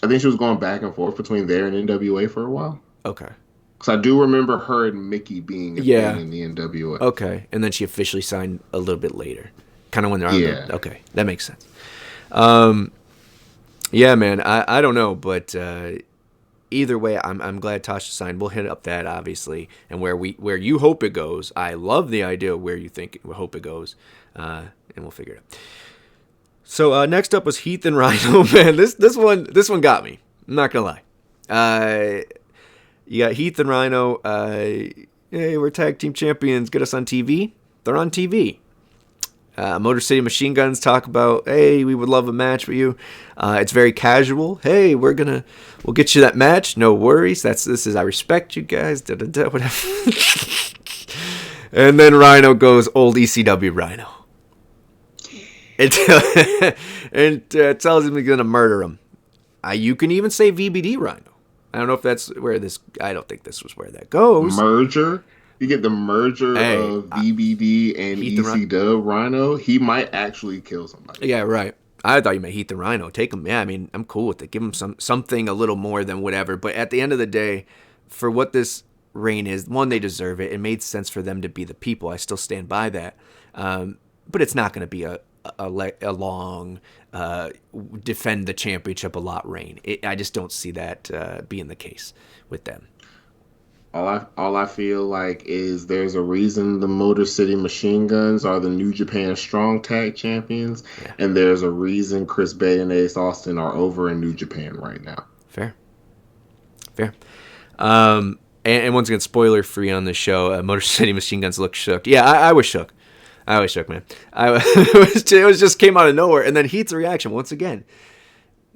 think she was going back and forth between there and NWA for a while. Okay. Because I do remember her and Mickey being in the NWA. Okay, and then she officially signed a little bit later, kind of when they're on okay, that makes sense. Yeah, man, I don't know, but either way, I'm glad Tasha signed. We'll hit up that obviously, and where you hope it goes. I love the idea of where you hope it goes, and we'll figure it out. So next up was Heath and Rhino. Man, this one got me. I'm not gonna lie. You got Heath and Rhino. Hey, we're tag team champions. Get us on TV. They're on TV. Motor City Machine Guns talk about, hey, we would love a match with you. It's very casual. Hey, we'll get you that match. No worries. This is I respect you guys. Whatever. And then Rhino goes old ECW Rhino. And tells him he's gonna murder him. You can even say VBD Rhino. I don't know if that's where I don't think this was where that goes. Merger? You get the merger of VBD and ECW Rhino. He might actually kill somebody. Yeah, right. I thought you meant Heath and Rhino. Take him. Yeah, I mean, I'm cool with it. Give him something a little more than whatever. But at the end of the day, for what this reign is, one, they deserve it. It made sense for them to be the people. I still stand by that. But it's not going to be a long defend the championship a lot reign. I just don't see that being the case with them. All I feel like is there's a reason the Motor City Machine Guns are the New Japan Strong Tag Champions, Yeah. and there's a reason Chris Bay and Ace Austin are over in New Japan right now. Fair. And once again, spoiler free on the show. Motor City Machine Guns look shook. Yeah, I was shook. I was shook, man. It was just came out of nowhere, and then Heat's reaction once again.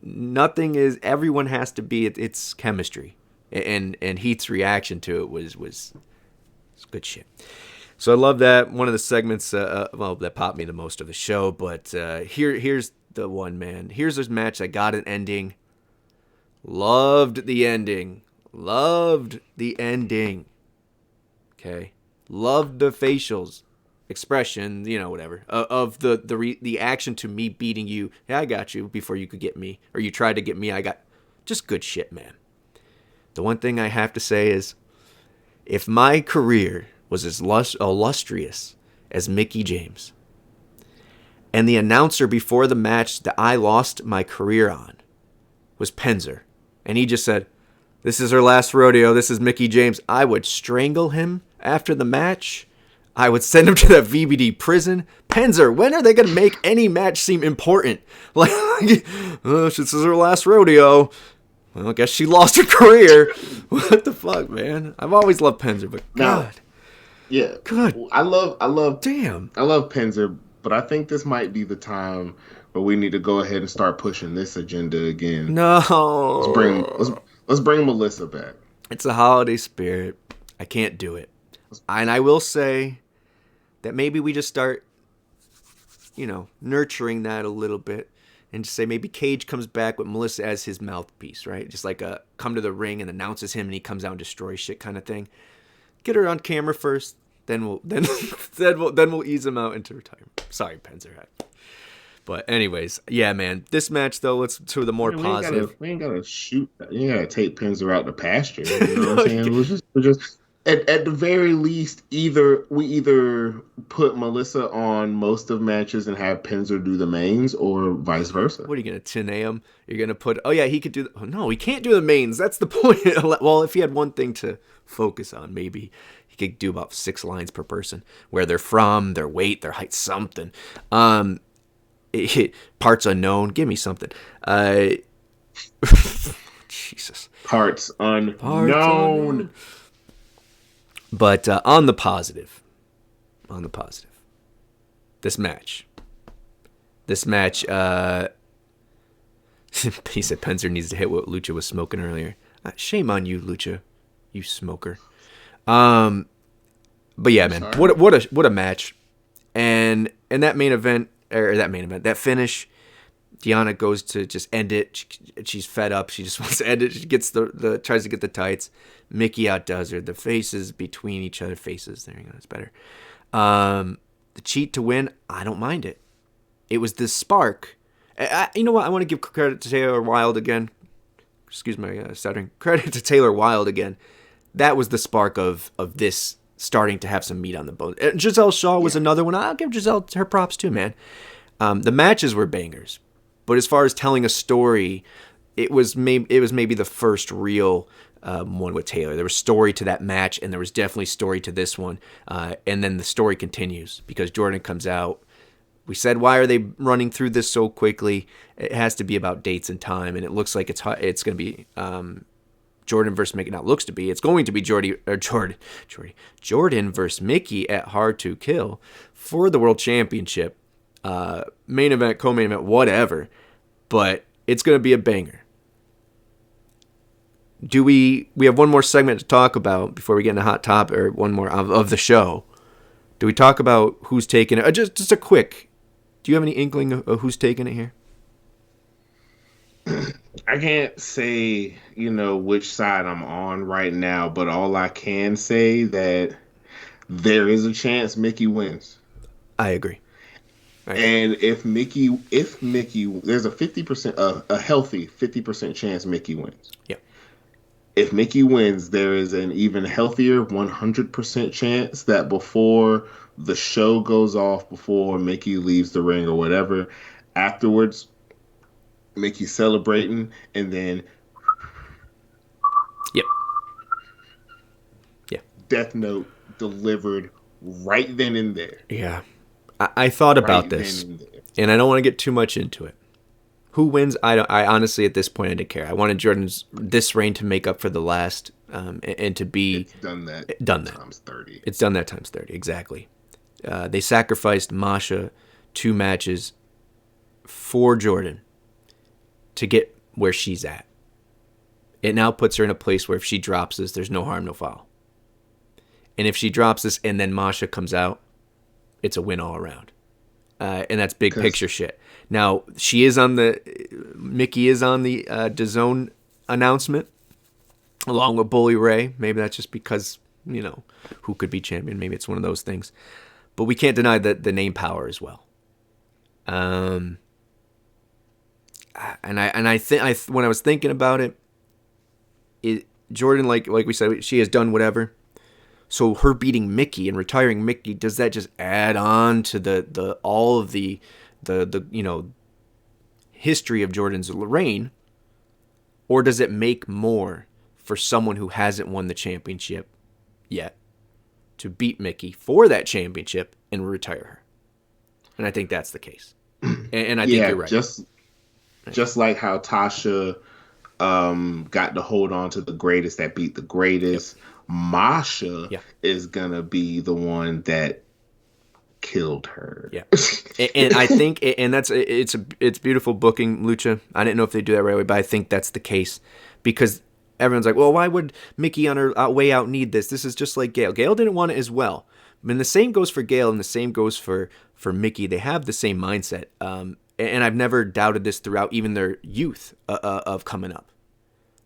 Nothing is. Everyone has to be. It's chemistry, and Heat's reaction to it was good shit. So I love that. One of the segments, that popped me the most of the show. But here's the one, man. Here's this match that got an ending. Loved the ending. Okay, loved the facials, expression, whatever of the action to me beating you. Yeah, I got you before you could get me, or you tried to get me. I got just good shit, man. The one thing I have to say is, if my career was as illustrious as Mickie James, and the announcer before the match that I lost my career on was Penzer, and he just said, "This is her last rodeo. This is Mickie James," I would strangle him after the match. I would send him to that VBD prison. Penzer, when are they going to make any match seem important? Like, this is her last rodeo. Well, I guess she lost her career. What the fuck, man? I've always loved Penzer, but God. Yeah. Good. I love Damn. I love Penzer, but I think this might be the time where we need to go ahead and start pushing this agenda again. No. Let's bring Melissa back. It's a holiday spirit. I can't do it. And I will say that maybe we just start, nurturing that a little bit, and just say maybe Cage comes back with Melissa as his mouthpiece, right? Just like a come to the ring and announces him, and he comes out and destroys shit kind of thing. Get her on camera first, then we'll ease him out into retirement. Sorry, Penzer. But anyways, yeah, man. This match though, let's to the more positive. We ain't gotta shoot. You gotta take Penzer out the pasture. You know what I'm saying? We're just at the very least, we either put Melissa on most of matches and have Penzer do the mains, or vice versa. What are you gonna TNAIW him? You're gonna put? Oh yeah, he could do. No, he can't do the mains. That's the point. Well, if he had one thing to focus on, maybe he could do about 6 lines per person, where they're from, their weight, their height, something. Parts unknown. Give me something. Jesus. Parts unknown. But on the positive, this match. He said Penzer needs to hit what Lucha was smoking earlier. Shame on you, Lucha, you smoker. But yeah, man, what a match, and that main event, that finish. Deonna goes to just end it. She's fed up. She just wants to end it. She gets tries to get the tights. Mickie outdoes her. The faces between each other. Faces. There you go. It's better. The cheat to win. I don't mind it. It was this spark. You know what? I want to give credit to Taylor Wilde again. Excuse my stuttering. Credit to Taylor Wilde again. That was the spark of this starting to have some meat on the bone. Giselle Shaw was another one. I'll give Giselle her props too, man. The matches were bangers. But as far as telling a story, it was maybe the first real one with Taylor. There was story to that match, and there was definitely story to this one. And then the story continues because Jordan comes out. We said, why are they running through this so quickly? It has to be about dates and time, and it looks like it's going to be Jordan versus Mickie. Not looks to be. It's going to be Jordan versus Mickie at Hard to Kill for the World Championship. Main event, co-main event, whatever, but it's going to be a banger. We have one more segment to talk about before we get into hot topic, or one more of the show. Do we talk about who's taking it? Just a quick. Do you have any inkling of who's taking it here? I can't say, which side I'm on right now, but all I can say that there is a chance Mickie wins. I agree. Right. And if Mickie, there's a 50%, a healthy 50% chance Mickie wins. Yep. If Mickie wins, there is an even healthier 100% chance that before the show goes off, before Mickie leaves the ring or whatever, afterwards, Mickey's celebrating, and then. Yep. Death Note delivered right then and there. Yeah. I thought about this, and I don't want to get too much into it. Who wins? I honestly, at this point, I didn't care. I wanted Jordan's this reign to make up for the last, and to be... It's done that times 30. It's done that times 30, exactly. They sacrificed Masha 2 matches for Jordan to get where she's at. It now puts her in a place where if she drops this, there's no harm, no foul. And if she drops this and then Masha comes out, it's a win all around. And that's big picture shit. Now, Mickey is on the DAZN announcement, along with Bully Ray. Maybe that's just because, who could be champion. Maybe it's one of those things. But we can't deny the name power as well. And I think when I was thinking about it, Jordan, like we said, she has done whatever. So her beating Mickey and retiring Mickey, does that just add on to all of the history of Jordan's reign, or does it make more for someone who hasn't won the championship yet to beat Mickey for that championship and retire her? And I think that's the case. And I think you're right. Just like how Tasha got to hold on to the greatest that beat the greatest. Yep. Masha is gonna be the one that killed her. Yeah, and I think, and it's beautiful booking, Lucha. I didn't know if they do that right away, but I think that's the case because everyone's like, well, why would Mickey on her way out need this? This is just like Gail. Gail didn't want it as well. I mean, the same goes for Gail, and the same goes for Mickey. They have the same mindset, and I've never doubted this throughout even their youth of coming up.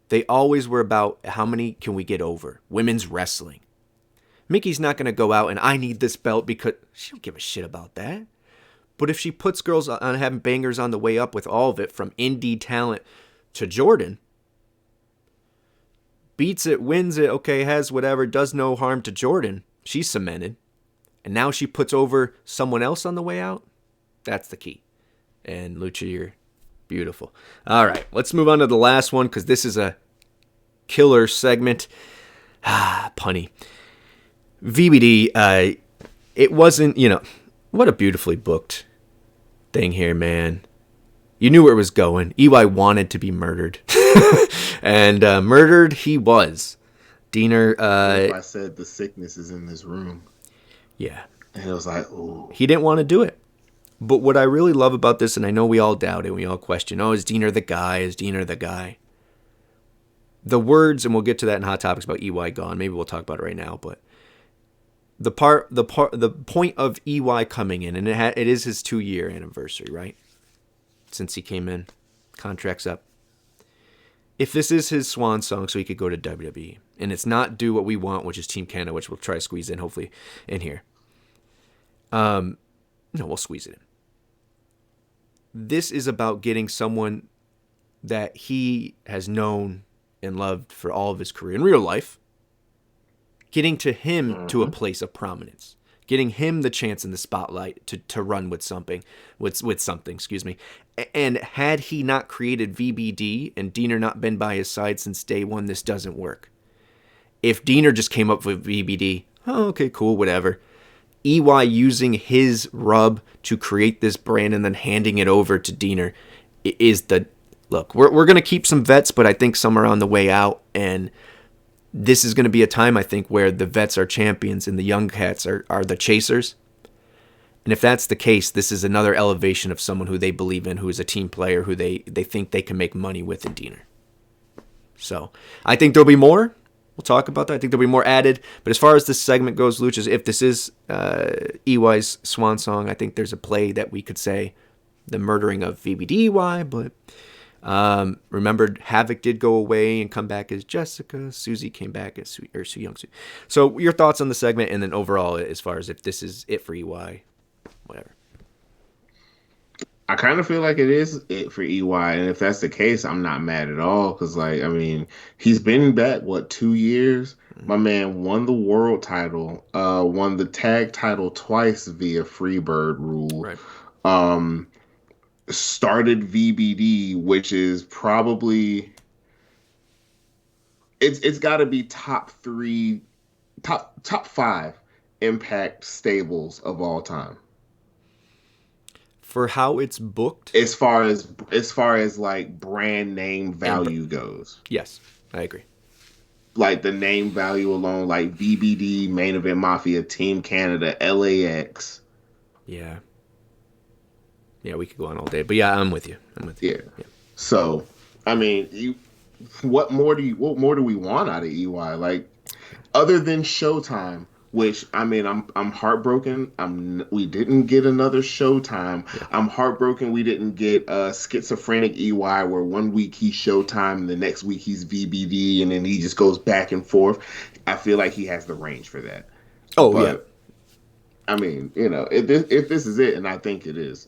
They always were about how many can we get over. Women's wrestling. Mickey's not going to go out and I need this belt because she don't give a shit about that. But if she puts girls on having bangers on the way up with all of it, from indie talent to Jordan, beats it, wins it, okay, has whatever, does no harm to Jordan, she's cemented. And now she puts over someone else on the way out. That's the key. And Lucha, you're beautiful. All right, let's move on to the last one because this is a killer segment. Punny. VBD, it wasn't, what a beautifully booked thing here, man. You knew where it was going. EY wanted to be murdered. And murdered he was. Diener. I said the sickness is in this room. Yeah. And it was like, ooh. He didn't want to do it. But what I really love about this, and I know we all doubt it, we all question, is Diener the guy? Is Diener the guy? The words, and we'll get to that in Hot Topics about EY gone. Maybe we'll talk about it right now, but the point of EY coming in, and it is his 2-year anniversary, right? Since he came in, contract's up. If this is his swan song, so he could go to WWE, and it's not do what we want, which is Team Canada, which we'll try to squeeze in, hopefully, in here. No, we'll squeeze it in. This is about getting someone that he has known and loved for all of his career in real life, getting to him to a place of prominence, getting him the chance in the spotlight to run with something, excuse me. And had he not created VBD and Diener not been by his side since day one, this doesn't work. If Diener just came up with VBD, okay, cool, whatever. EY using his rub to create this brand and then handing it over to Diener is the look. We're going to keep some vets, but I think some are on the way out, and this is going to be a time, I think, where the vets are champions and the young cats are the chasers. And if that's the case, this is another elevation of someone who they believe in, who is a team player, who they think they can make money with in Diener. So I think there'll be more. We'll talk about that. I think there'll be more added. But as far as this segment goes, Luchas, if this is EY's swan song, I think there's a play that we could say the murdering of VBD EY. But remember, Havoc did go away and come back as Jessica. Susie came back as Su Young Su. So your thoughts on the segment, and then overall, as far as if this is it for EY, whatever. I kind of feel like it is it for EY, and if that's the case, I'm not mad at all, because, he's been back, 2 years? Mm-hmm. My man won the world title, won the tag title twice via Freebird rule, right. Started VBD, which is probably, it's got to be top 3 top 5 Impact stables of all time. For how it's booked? As far as like brand name value goes. Yes, I agree. Like the name value alone, like VBD, Main Event Mafia, Team Canada, LAX. Yeah. Yeah, we could go on all day. But yeah, I'm with you. Yeah. So, I mean, what more do we want out of EY? Like, other than Showtime, which, I mean, I'm heartbroken. We didn't get another Showtime. Yeah. I'm heartbroken we didn't get schizophrenic EY, where one week he's Showtime and the next week he's VBD, and then he just goes back and forth. I feel like he has the range for that. Oh, but, yeah. I mean, if this is it, and I think it is,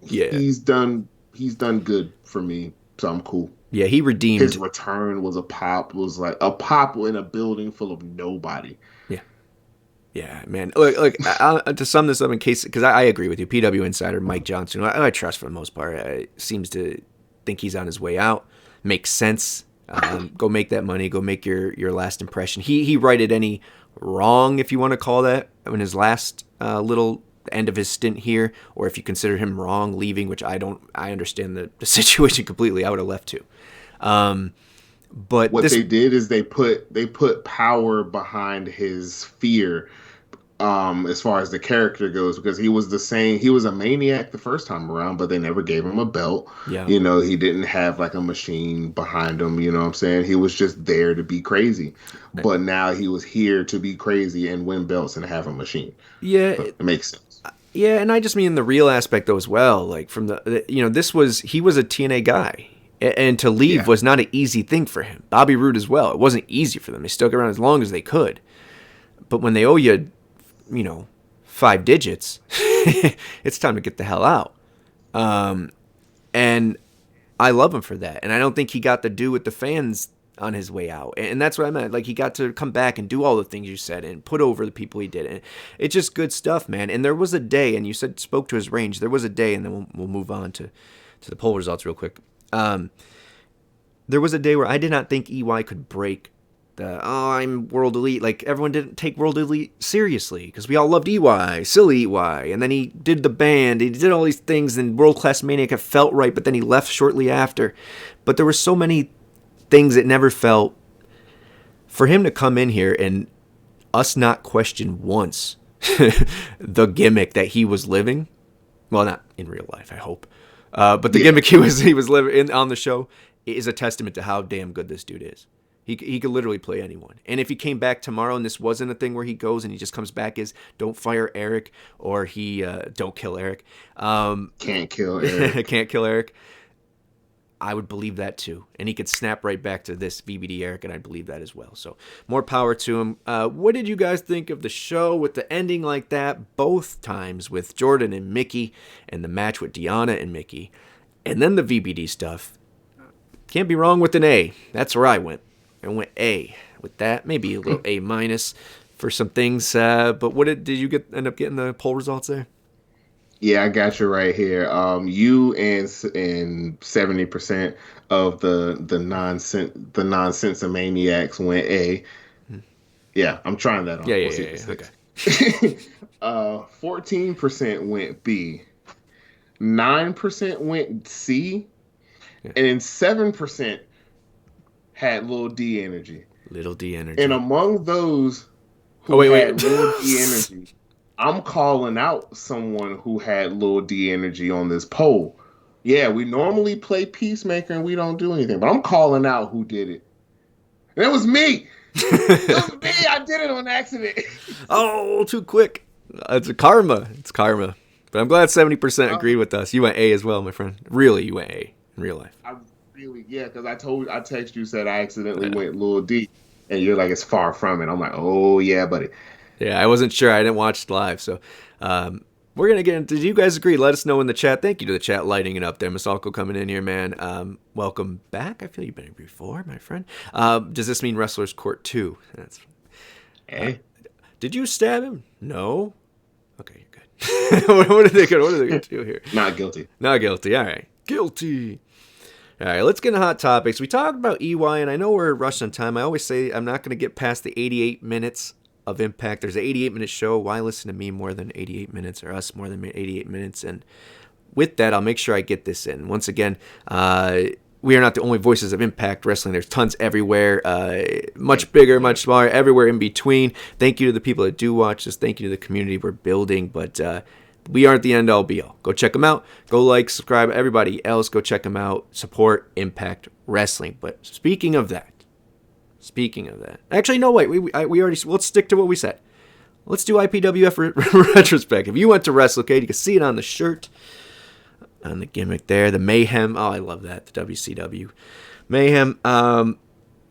yeah, he's done good for me, so I'm cool. Yeah, he redeemed. His return was a pop in a building full of nobody. Yeah, man. Look. To sum this up, in case, because I agree with you, PW Insider Mike Johnson, I trust for the most part, seems to think he's on his way out. Makes sense. Go make that money. Go make your last impression. He righted any wrong, if you want to call that, in his last little end of his stint here, or if you consider him wrong leaving, which I don't. I understand the situation completely. I would have left too. But what they did is they put power behind his fear. As far as the character goes, because he was a maniac the first time around, but they never gave him a belt. Yeah. He didn't have like a machine behind him, you know what I'm saying? He was just there to be crazy. Right. But now he was here to be crazy and win belts and have a machine. Yeah. So it makes sense. Yeah, and I just mean the real aspect though as well. Like from he was a TNA guy. And to leave was not an easy thing for him. Bobby Roode as well. It wasn't easy for them. They stuck around as long as they could. But when they owe you, 5 digits, it's time to get the hell out. And I love him for that. And I don't think he got to do with the fans on his way out. And that's what I meant. Like, he got to come back and do all the things you said and put over the people he did. And it's just good stuff, man. And there was a day, and you spoke to his range. There was a day, and then we'll move on to the poll results real quick. There was a day where I did not think EY could break I'm World Elite. Like, everyone didn't take World Elite seriously because we all loved EY, silly EY. And then he did the band, he did all these things, and World Class Maniac, it felt right, but then he left shortly after. But there were so many things that never felt. For him to come in here and us not question once the gimmick that he was living, well, not in real life, I hope, but the gimmick he was living on the show is a testament to how damn good this dude is. He could literally play anyone. And if he came back tomorrow and this wasn't a thing where he goes and he just comes back as don't fire Eric, or he don't kill Eric. Can't kill Eric. Can't kill Eric. I would believe that too. And he could snap right back to this VBD Eric, and I'd believe that as well. So more power to him. What did you guys think of the show with the ending like that both times with Jordan and Mickey, and the match with Deanna and Mickey, and then the VBD stuff? Can't be wrong with an A. That's where I went. I went A with that. Maybe a little A minus for some things. But what did you end up getting the poll results there? Yeah, I got you right here. You and 70% of the nonsense maniacs went A. Yeah, I'm trying that on. Yeah. Okay. 14% went B. 9% went C. Yeah. And then 7% had Lil D energy. Little D energy. And among those who had Lil D energy, I'm calling out someone who had Lil D energy on this poll. Yeah, we normally play Peacemaker and we don't do anything, but I'm calling out who did it. And it was me. It was me. I did it on accident. Oh, too quick. It's karma. But I'm glad 70% agreed with us. You went A as well, my friend. Really, you went A in real life. Because I texted you, said I accidentally went Lil D, and you're like, it's far from it. I'm like, oh yeah, buddy. Yeah, I wasn't sure. I didn't watch it live, so we're gonna get into. Did you guys agree? Let us know in the chat. Thank you to the chat lighting it up there. Masalko coming in here, man. Welcome back. I feel you've been here before, my friend. Does this mean Wrestler's Court 2? That's. Did you stab him? No. Okay, you're good. What are they gonna do here? Not guilty. Not guilty. All right, guilty. All right, let's get into hot topics. We talked about EY, and I know we're rushed on time. I always say I'm not going to get past the 88 minutes of Impact. There's an 88-minute show. Why listen to me more than 88 minutes or us more than 88 minutes? And with that, I'll make sure I get this in. Once again, we are not the only voices of Impact Wrestling. There's tons everywhere, much bigger, much smaller, everywhere in between. Thank you to the people that do watch this. Thank you to the community we're building. But we aren't the end all be all. Go check them out. Go like, subscribe. Everybody else, go check them out. Support Impact Wrestling. But speaking of that, actually, no, wait. We already, let's stick to what we said. Let's do IPWF retrospect. If you went to WrestleCade, you can see it on the shirt, on the gimmick there, the Mayhem. Oh, I love that, the WCW Mayhem.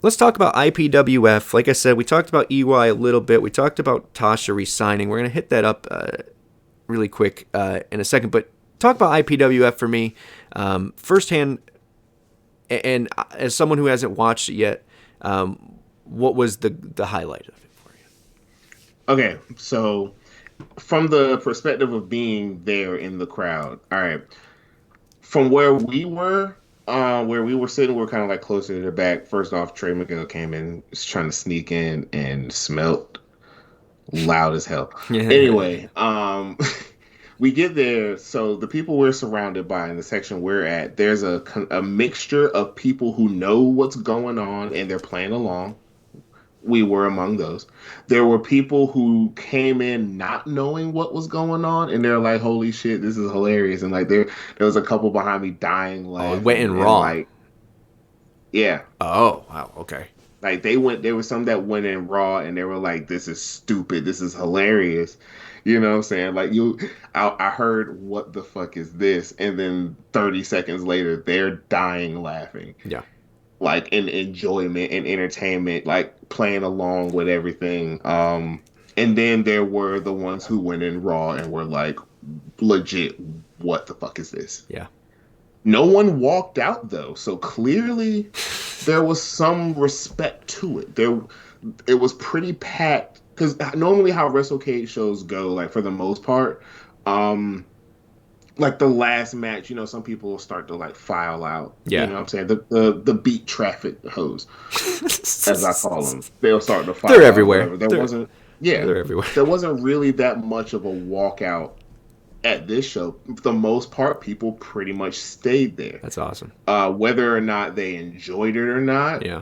Let's talk about IPWF. Like I said, we talked about EY a little bit. We talked about Tasha resigning. We're going to hit that up really quick in a second. But talk about IPWF for me firsthand, and as someone who hasn't watched it yet, what was the highlight of it for you? Okay, so from the perspective of being there in the crowd, all right, from where we were sitting, we were kind of like closer to the back. First off, Trey Miguel came in, was trying to sneak in and smelt loud as hell. Anyway, we get there. So the people we're surrounded by in the section we're at, there's a mixture of people who know what's going on and they're playing along. We were among those. There were people who came in not knowing what was going on, and they're like, "Holy shit, this is hilarious!" And like there was a couple behind me dying laughing. Oh, it went in Raw. Like, yeah. Oh, wow. Okay. Like there were some that went in Raw, and they were like, "This is stupid. This is hilarious." You know what I'm saying? Like I heard, "What the fuck is this?" And then 30 seconds later, they're dying laughing. Yeah. Like in enjoyment and entertainment, like playing along with everything. And then there were the ones who went in Raw and were like, legit, what the fuck is this? Yeah. No one walked out though, so clearly there was some respect to it. It was pretty packed, because normally how WrestleCade shows go, like for the most part, like the last match, you know, some people will start to like file out. Yeah. You know what I'm saying? The beat traffic hose, as I call them. They'll start to file They're out. Everywhere. They're everywhere. There wasn't really that much of a walkout at this show. For the most part, people pretty much stayed there. That's awesome. Whether or not they enjoyed it or not, yeah,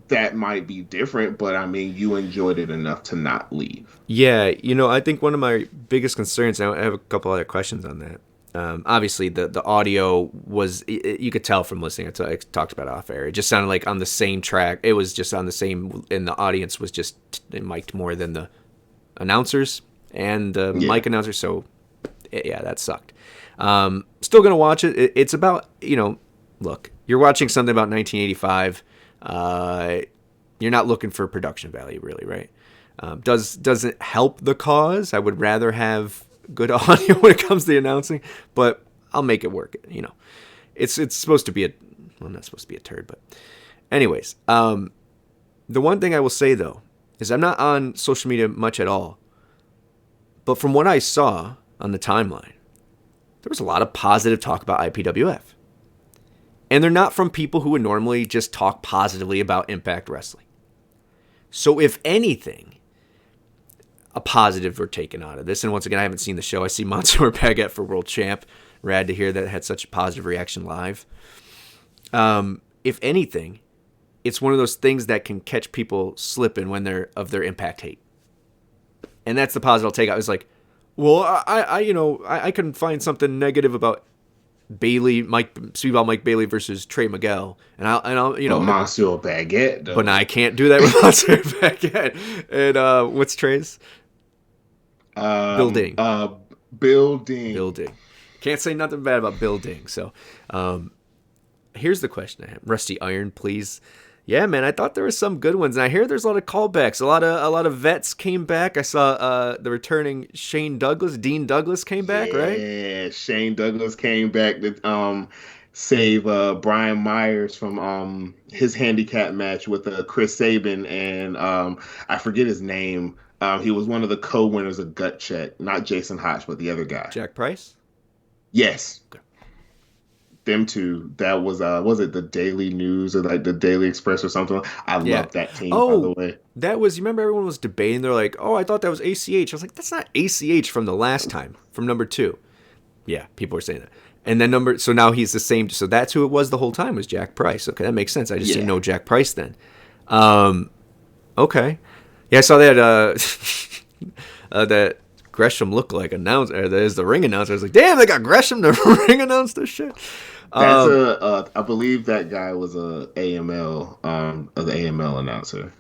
that might be different, but I mean, you enjoyed it enough to not leave. Yeah, you know, I think one of my biggest concerns, I have a couple other questions on that. Obviously, the audio was, you could tell from listening. I talked about it off air. It just sounded like on the same track. It was just on the same, and the audience was just mic'd more than the announcers and the mic announcers. So, yeah, that sucked. Still going to watch it. It's about, you know, look, you're watching something about 1985. You're not looking for production value, really, right? Does it help the cause? I would rather have good audio when it comes to the announcing, but I'll make it work. You know, it's supposed to be not supposed to be a turd, but anyways, the one thing I will say though is I'm not on social media much at all, but from what I saw on the timeline, there was a lot of positive talk about IPWF, and they're not from people who would normally just talk positively about Impact Wrestling. So if anything, a positive were taken out of this. And once again, I haven't seen the show. I see Mansoor Baguette for World Champ. Rad to hear that it had such a positive reaction live. If anything, it's one of those things that can catch people slipping when they're of their Impact hate. And that's the positive I'll take out. It's like, well, I can find something negative about Speedball Mike Bailey versus Trey Miguel, and I'll you know, Mansoor Baguette, though. But now I can't do that with Mansoor Baguette. And what's Trey's? Building. Building. Can't say nothing bad about building. So, here's the question I have: Rusty Iron, please. Yeah, man, I thought there were some good ones, and I hear there's a lot of callbacks. A lot of vets came back. I saw the returning Dean Douglas came back, right? Yeah, Shane Douglas came back to save Brian Myers from his handicap match with Chris Sabin, and I forget his name. He was one of the co-winners of Gut Check, not Jason Hotch, but the other guy. Jack Price? Yes. Okay. them two. That was it the Daily News or like the Daily Express or something? I love that team, by the way. That was, you remember everyone was debating, they're like, oh, I thought that was ACH. I was like, that's not ACH from the last time, from number 2. Yeah, people were saying that. And then so now he's the same, so that's who it was the whole time, was Jack Price. Okay, that makes sense. I just didn't know Jack Price then. Okay. Yeah, I saw that that Gresham look-alike announcer. There's the ring announcer. I was like, damn, they got Gresham to ring announce this shit. That's I believe that guy was the AML announcer.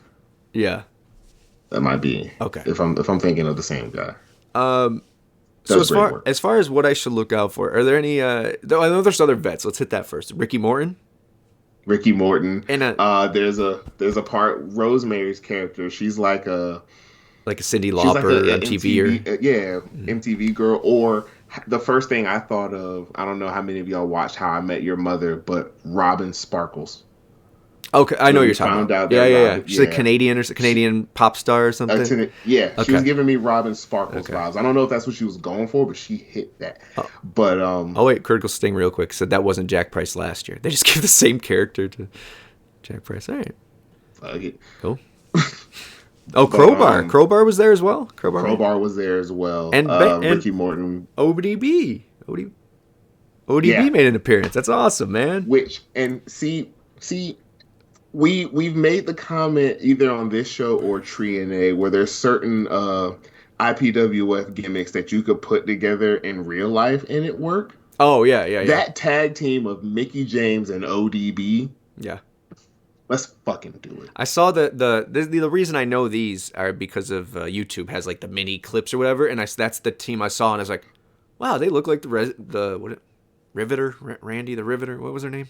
Yeah, that might be okay. If I'm thinking of the same guy. So as far as what I should look out for, are there any? I know there's other vets. Let's hit that first. Ricky Morton, and there's a part, Rosemary's character. She's like a Cyndi Lauper, like MTV, MTV girl. Or the first thing I thought of, I don't know how many of y'all watched How I Met Your Mother, but Robin Sparkles. Okay, I know you're talking about. Yeah. She's a Canadian or Canadian pop star or something. She was giving me Robin Sparkles vibes. I don't know if that's what she was going for, but she hit that. But wait, Critical Sting real quick said that wasn't Jack Price last year. They just gave the same character to Jack Price. All right, fuck it. Cool. Crowbar. Crowbar was there as well. Crowbar was there as well. And Ricky Morton. ODB made an appearance. That's awesome, man. We've made the comment either on this show or TNAIW where there's certain IPWF gimmicks that you could put together in real life and it work. Oh yeah. That tag team of Mickie James and ODB. Yeah. Let's fucking do it. I saw the reason I know these are because of YouTube has like the mini clips or whatever, and that's the team I saw, and I was like, wow, they look like the Riveter, Randy the Riveter. What was her name?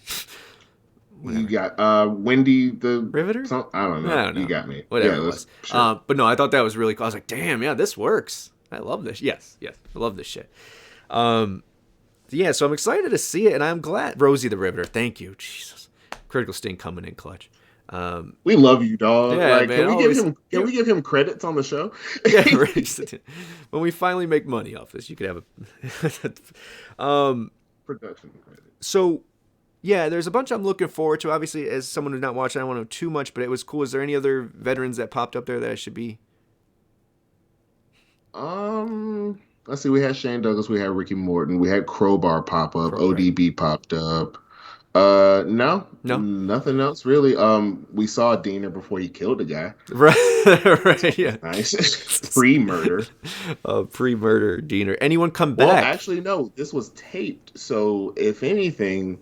You got Wendy the Riveter. I don't know. You got me. Whatever it was. Sure. But no, I thought that was really cool. I was like, damn, yeah, this works. I love this. Yes, I love this shit. Yeah, so I'm excited to see it, and I'm glad. Rosie the Riveter, thank you. Jesus. Critical Sting coming in clutch. We love you, dog. Yeah, like, man, can we give him credits on the show? Yeah, right. When we finally make money off this, you could have a production credit. So, yeah, there's a bunch I'm looking forward to. Obviously, as someone who's not watching, I don't want to know too much, but it was cool. Is there any other veterans that popped up there that I should be? Let's see. We had Shane Douglas. We had Ricky Morton. We had Crowbar pop up. ODB popped up. No, nothing else really. We saw Diener before he killed the guy. Right, yeah. Nice. Pre-murder. Pre-murder Diener. Anyone come back? Well, actually, no. This was taped, so if anything,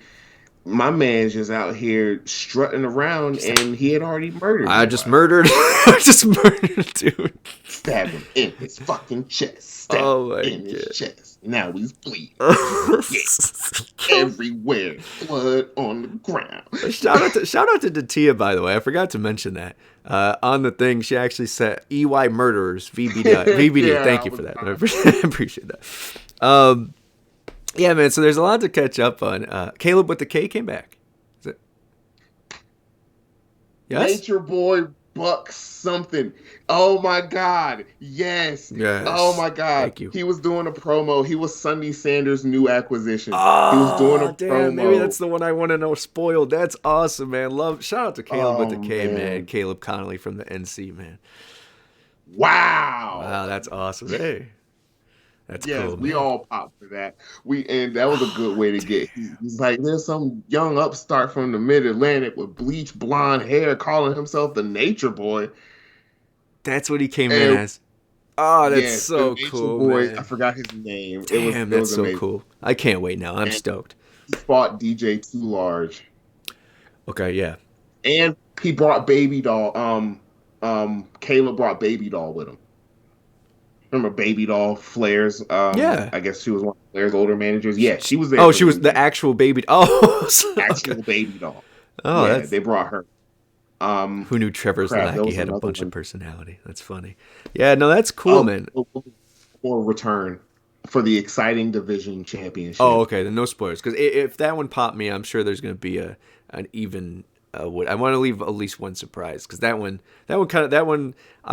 my man's just out here strutting around, and he had already murdered. I just murdered dude. Stabbed him in his fucking chest. Stabbed him in his chest. Now he's bleeding. Everywhere. Blood on the ground. Shout out to Datia, by the way. I forgot to mention that. On the thing, she actually said EY Murderers VBD. Yeah, thank you for that. I appreciate that. Yeah, man. So there's a lot to catch up on. Caleb with the K came back. Is it? Yes. Nature Boy Buck something. Oh my God. Yes. Oh my God. Thank you. He was doing a promo. He was Sunny Sanders' new acquisition. He was doing a promo. Maybe that's the one I want to know spoiled. That's awesome, man. Shout out to Caleb with the K, man. Caleb Connolly from the NC, man. Wow, that's awesome. Hey. That's cool. We all popped for that. And that was a good way to get. He's like, there's some young upstart from the Mid-Atlantic with bleached blonde hair calling himself the Nature Boy. That's what he came in as. Oh, that's so cool, Boy, man. I forgot his name. Damn, that's so cool. I can't wait now. I'm stoked. He fought DJ Too Large. Okay, yeah. And he brought Baby Doll. Caleb brought Baby Doll with him. Remember Baby Doll, Flair's? Yeah. I guess she was one of Flair's older managers. Yeah, she was there. Oh, she was the actual Baby Doll. Actual Baby Doll. Oh, yeah, they brought her. Who knew Trevor's lackey had a bunch of personality? That's funny. Yeah, no, that's cool, man. Or return for the exciting division championship. Oh, okay. Then no spoilers. Because if that one popped me, I'm sure there's going to be an even... I want to leave at least one surprise because that one I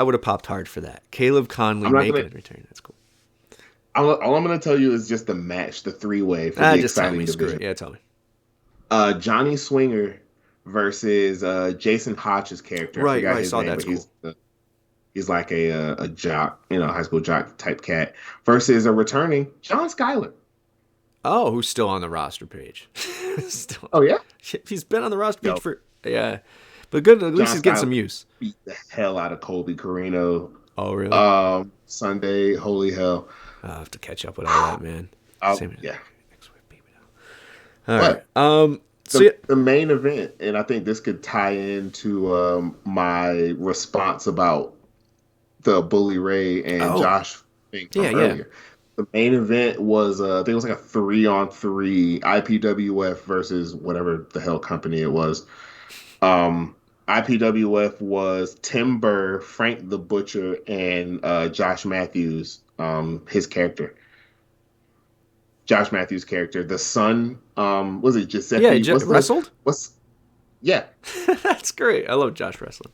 would have popped hard for that. Caleb Conley making a return. That's cool. All I'm going to tell you is just the match, the 3-way for the exciting division. Yeah, tell me. Johnny Swinger versus Jason Hodge's character. I Right, forgot right. his Saw name, that's but cool. he's like a jock, high school jock type cat, versus a returning John Schuyler. Oh, who's still on the roster page? Still, Oh yeah, he's been on the roster page yo, for yeah, but good. At least John he's getting Schuyler some use. beat the hell out of Colby Carino. Oh, really? Sunday, holy hell. I'll have to catch up with all that, man. Same. Yeah. All right. But So yeah. the main event, and I think this could tie into my response about the Bully Ray and Josh thing from earlier. The main event was I think it was like a 3-on-3 IPWF versus whatever the hell company it was. IPWF was Tim Burr, Frank the Butcher, and Josh Matthews, his character. Josh Matthews' character, the son, was it Giuseppe? Yeah, wrestled? Yeah. That's great. I love Josh wrestling.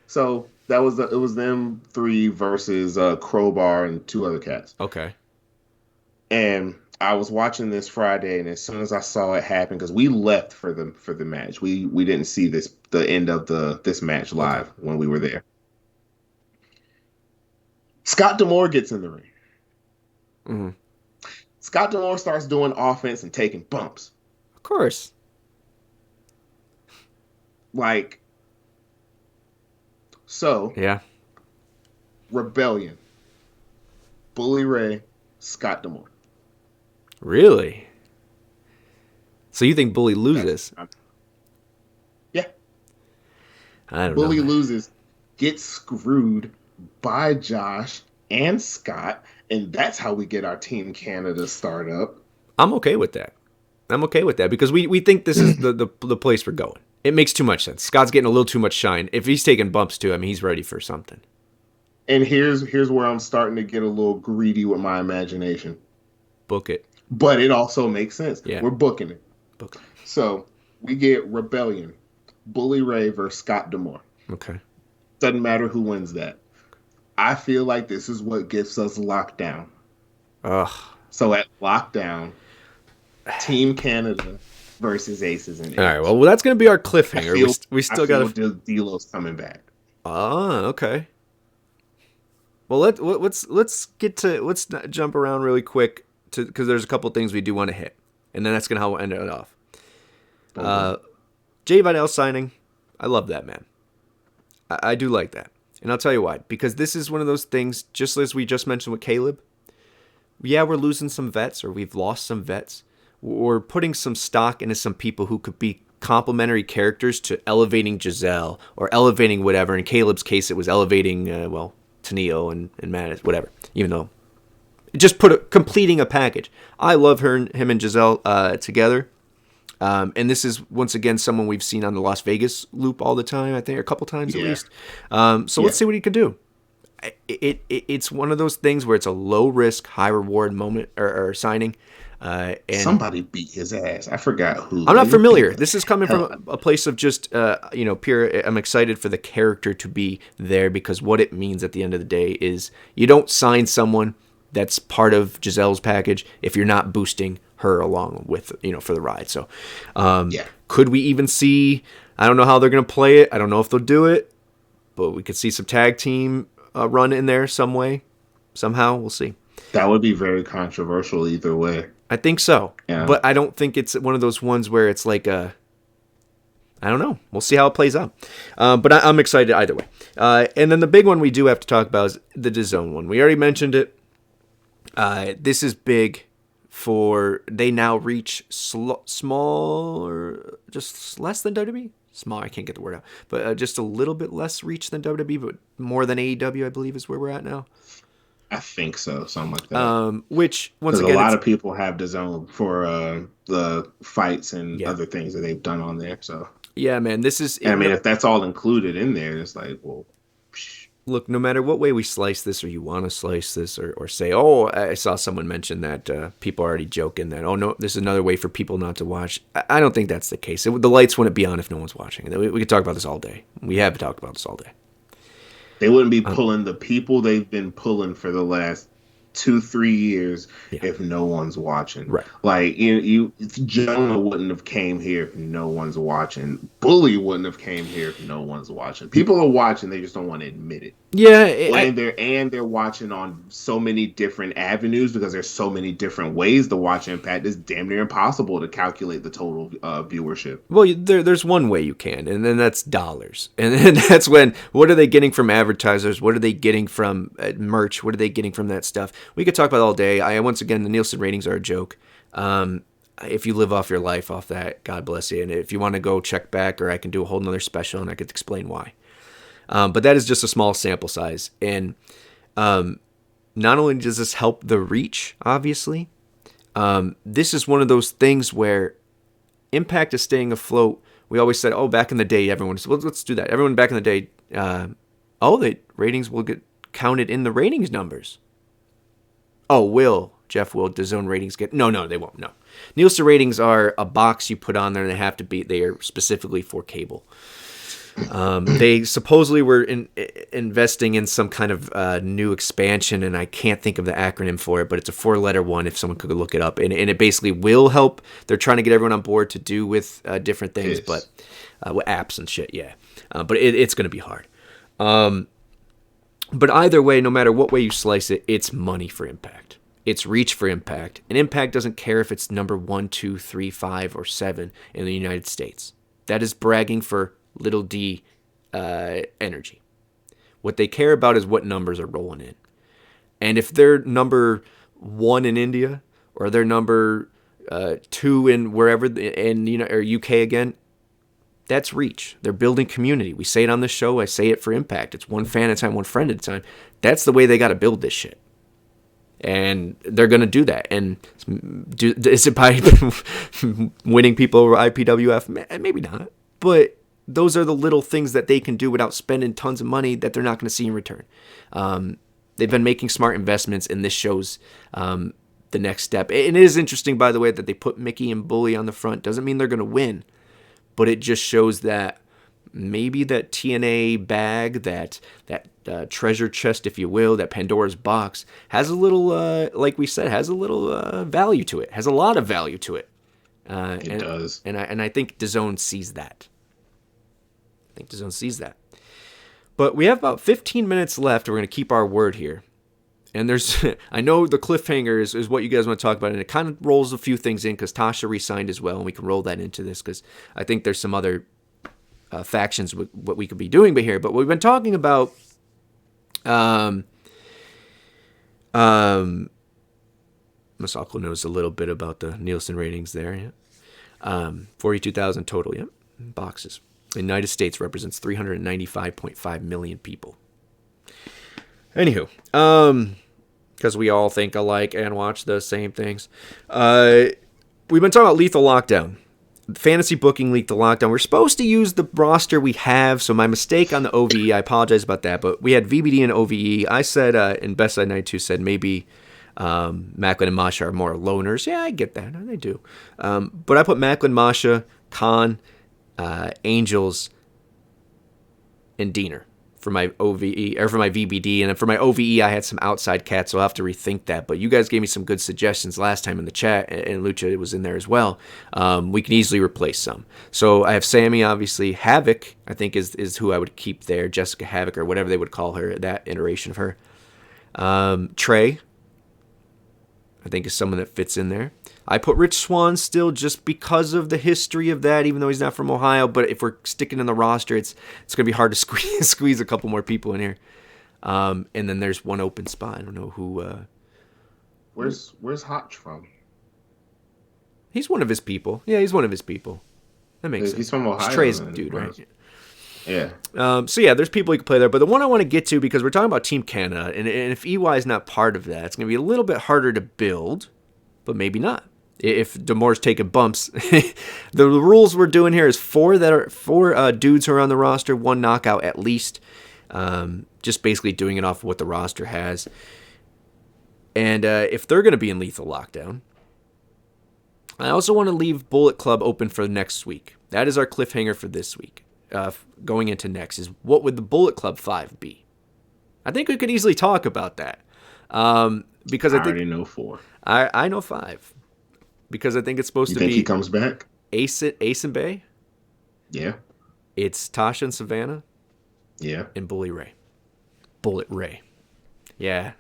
So it was them 3 versus Crowbar and 2 other cats. Okay. And I was watching this Friday, and as soon as I saw it happen, because we left for the match, we didn't see the end of this match live when we were there. Scott D'Amore gets in the ring. Mm-hmm. Scott D'Amore starts doing offense and taking bumps. Of course. Yeah. Rebellion. Bully Ray, Scott D'Amore. Really? So you think Bully loses? Yeah. I don't know. Bully loses, gets screwed by Josh and Scott, and that's how we get our Team Canada start up. I'm okay with that. Because we think this is the place we're going. It makes too much sense. Scott's getting a little too much shine. If he's taking bumps too, I mean, he's ready for something. And here's where I'm starting to get a little greedy with my imagination. Book it. But it also makes sense. Yeah. We're booking it. Book it. So we get Rebellion, Bully Ray versus Scott D'Amore. Okay. Doesn't matter who wins that. I feel like this is what gives us Lockdown. Ugh. So at Lockdown, Team Canada versus Aces and Aces. All right. Well, that's going to be our cliffhanger. We still got to. D'Lo's coming back. Ah, okay. Well, let's jump around really quick because there's a couple things we do want to hit, and then that's gonna how we'll end it off. Jay Vidal signing, I love that, man. I do like that, and I'll tell you why. Because this is one of those things, just as we just mentioned with Caleb. Yeah, we're losing some vets, or we've lost some vets. We're putting some stock into some people who could be complementary characters to elevating Giselle or elevating whatever. In Caleb's case, it was elevating, Tenio and Matt, whatever. Even though, just completing a package. I love him and Giselle together. And this is, once again, someone we've seen on the Las Vegas loop all the time, I think, a couple times at least. So let's see what he can do. It's one of those things where it's a low-risk, high-reward moment or signing. And somebody beat his ass. I forgot who. I'm not familiar. This is coming from a place of just, pure. I'm excited for the character to be there because what it means at the end of the day is you don't sign someone that's part of Giselle's package if you're not boosting her along with, for the ride. So, could we even see? I don't know how they're going to play it. I don't know if they'll do it, but we could see some tag team run in there some way, somehow. We'll see. That would be very controversial either way. I think so, yeah. But I don't think it's one of those ones where it's like I don't know. We'll see how it plays out. But I'm excited either way. And then the big one we do have to talk about is the DAZN one. We already mentioned it. This is big for they now reach small or just less than WWE. Small, I can't get the word out. But just a little bit less reach than WWE, but more than AEW, I believe, is where we're at now. I think so, something like that. Which once again, a lot of people have DAZN for the fights and other things that they've done on there. So yeah, man, this is. I mean, if that's all included in there, it's like, well, look, no matter what way we slice this, or you want to slice this, or say, oh, I saw someone mention that people are already joking that, oh no, this is another way for people not to watch. I don't think that's the case. The lights wouldn't be on if no one's watching. We could talk about this all day. We have talked about this all day. They wouldn't be pulling the people they've been pulling for the last 2-3 years Yeah. if no one's watching. Right. Like Jonah wouldn't have came here if no one's watching. Bully wouldn't have came here if no one's watching. People are watching, they just don't want to admit it. Yeah, They're watching on so many different avenues because there's so many different ways to watch Impact. It's damn near impossible to calculate the total viewership. well, there's one way you can, and then that's dollars. And then that's when, what are they getting from advertisers? What are they getting from merch? What are they getting from that stuff? We could talk about it all day. Once again, the Nielsen ratings are a joke. If you live off your life off that, God bless you. And if you want to go check back, or I can do a whole nother special and I could explain why. But that is just a small sample size. And not only does this help the reach, obviously, this is one of those things where Impact is staying afloat. We always said, oh, back in the day, everyone said, well, let's do that. Everyone back in the day, the ratings will get counted in the ratings numbers. Oh, Geoff, will DAZN ratings get? No, they won't. No. Nielsen ratings are a box you put on there, and they are specifically for cable. They supposedly were investing in some kind of new expansion, and I can't think of the acronym for it, but it's a 4-letter one if someone could look it up. And it basically will help. They're trying to get everyone on board to do with different things, but with apps and shit, yeah. But it's going to be hard. But either way, no matter what way you slice it, it's money for Impact. It's reach for Impact. And Impact doesn't care if it's number 1, 2, 3, 5, or 7 in the United States. That is bragging for little d energy. What they care about is what numbers are rolling in. And if they're number 1 in India, or they're number 2 in wherever, in or UK again, that's reach. They're building community. We say it on this show. I say it for Impact. It's one fan at a time, one friend at a time. That's the way they got to build this shit. And they're going to do that. And is it by winning people over IPWF? Maybe not. But those are the little things that they can do without spending tons of money that they're not going to see in return. They've been making smart investments, and this shows the next step. And it is interesting, by the way, that they put Mickey and Bully on the front. Doesn't mean they're going to win, but it just shows that maybe that TNA bag, that treasure chest, if you will, that Pandora's box, has a little, like we said, has a little value to it. Has a lot of value to it. It does. And I think DAZN sees that. But we have about 15 minutes left. We're going to keep our word here. And there's, I know the cliffhanger is what you guys want to talk about, and it kind of rolls a few things in because Tasha re-signed as well, and we can roll that into this because I think there's some other factions with what we could be doing here. But we've been talking about Masako knows a little bit about the Nielsen ratings there. Yeah. 42,000 total, yeah, boxes. The United States represents 395.5 million people. Anywho, because we all think alike and watch the same things. We've been talking about Lethal Lockdown. Fantasy Booking leaked the Lockdown. We're supposed to use the roster we have, so my mistake on the OVE, I apologize about that, but we had VBD and OVE. I said, and Best Side 92 said maybe Macklin and Masha are more loners. Yeah, I get that. They do. But I put Macklin, Masha, Khan, Angels, and Diener for my OVE, or for my VBD, and then for my OVE I had some outside cats, so I'll have to rethink that. But you guys gave me some good suggestions last time in the chat, and Lucha was in there as well. We can easily replace some. So I have Sammy, obviously. Havoc, I think, is who I would keep there. Jessica Havoc, or whatever they would call her, that iteration of her. Trey, I think, is someone that fits in there. I put Rich Swann still just because of the history of that, even though he's not from Ohio. But if we're sticking in the roster, it's going to be hard to squeeze a couple more people in here. And then there's one open spot. I don't know who. Where's Hotch from? He's one of his people. Yeah, he's one of his people. That makes sense. He's from Ohio. It's Trey's dude, right? Yeah. So yeah, there's people you can play there. But the one I want to get to, because we're talking about Team Canada, and if EY is not part of that, it's going to be a little bit harder to build, but maybe not. If D'Amour's taking bumps, the rules we're doing here is four dudes who are on the roster, one knockout at least. Just basically doing it off of what the roster has. And if they're going to be in Lethal Lockdown, I also want to leave Bullet Club open for next week. That is our cliffhanger for this week. Going into next is, what would the Bullet Club 5 be? I think we could easily talk about that. because I I think already know 4. I know 5 because I think it's supposed You to think be he comes back? Ace and Bay. Yeah. It's Tasha and Savannah Yeah. and Bullet Ray. Yeah.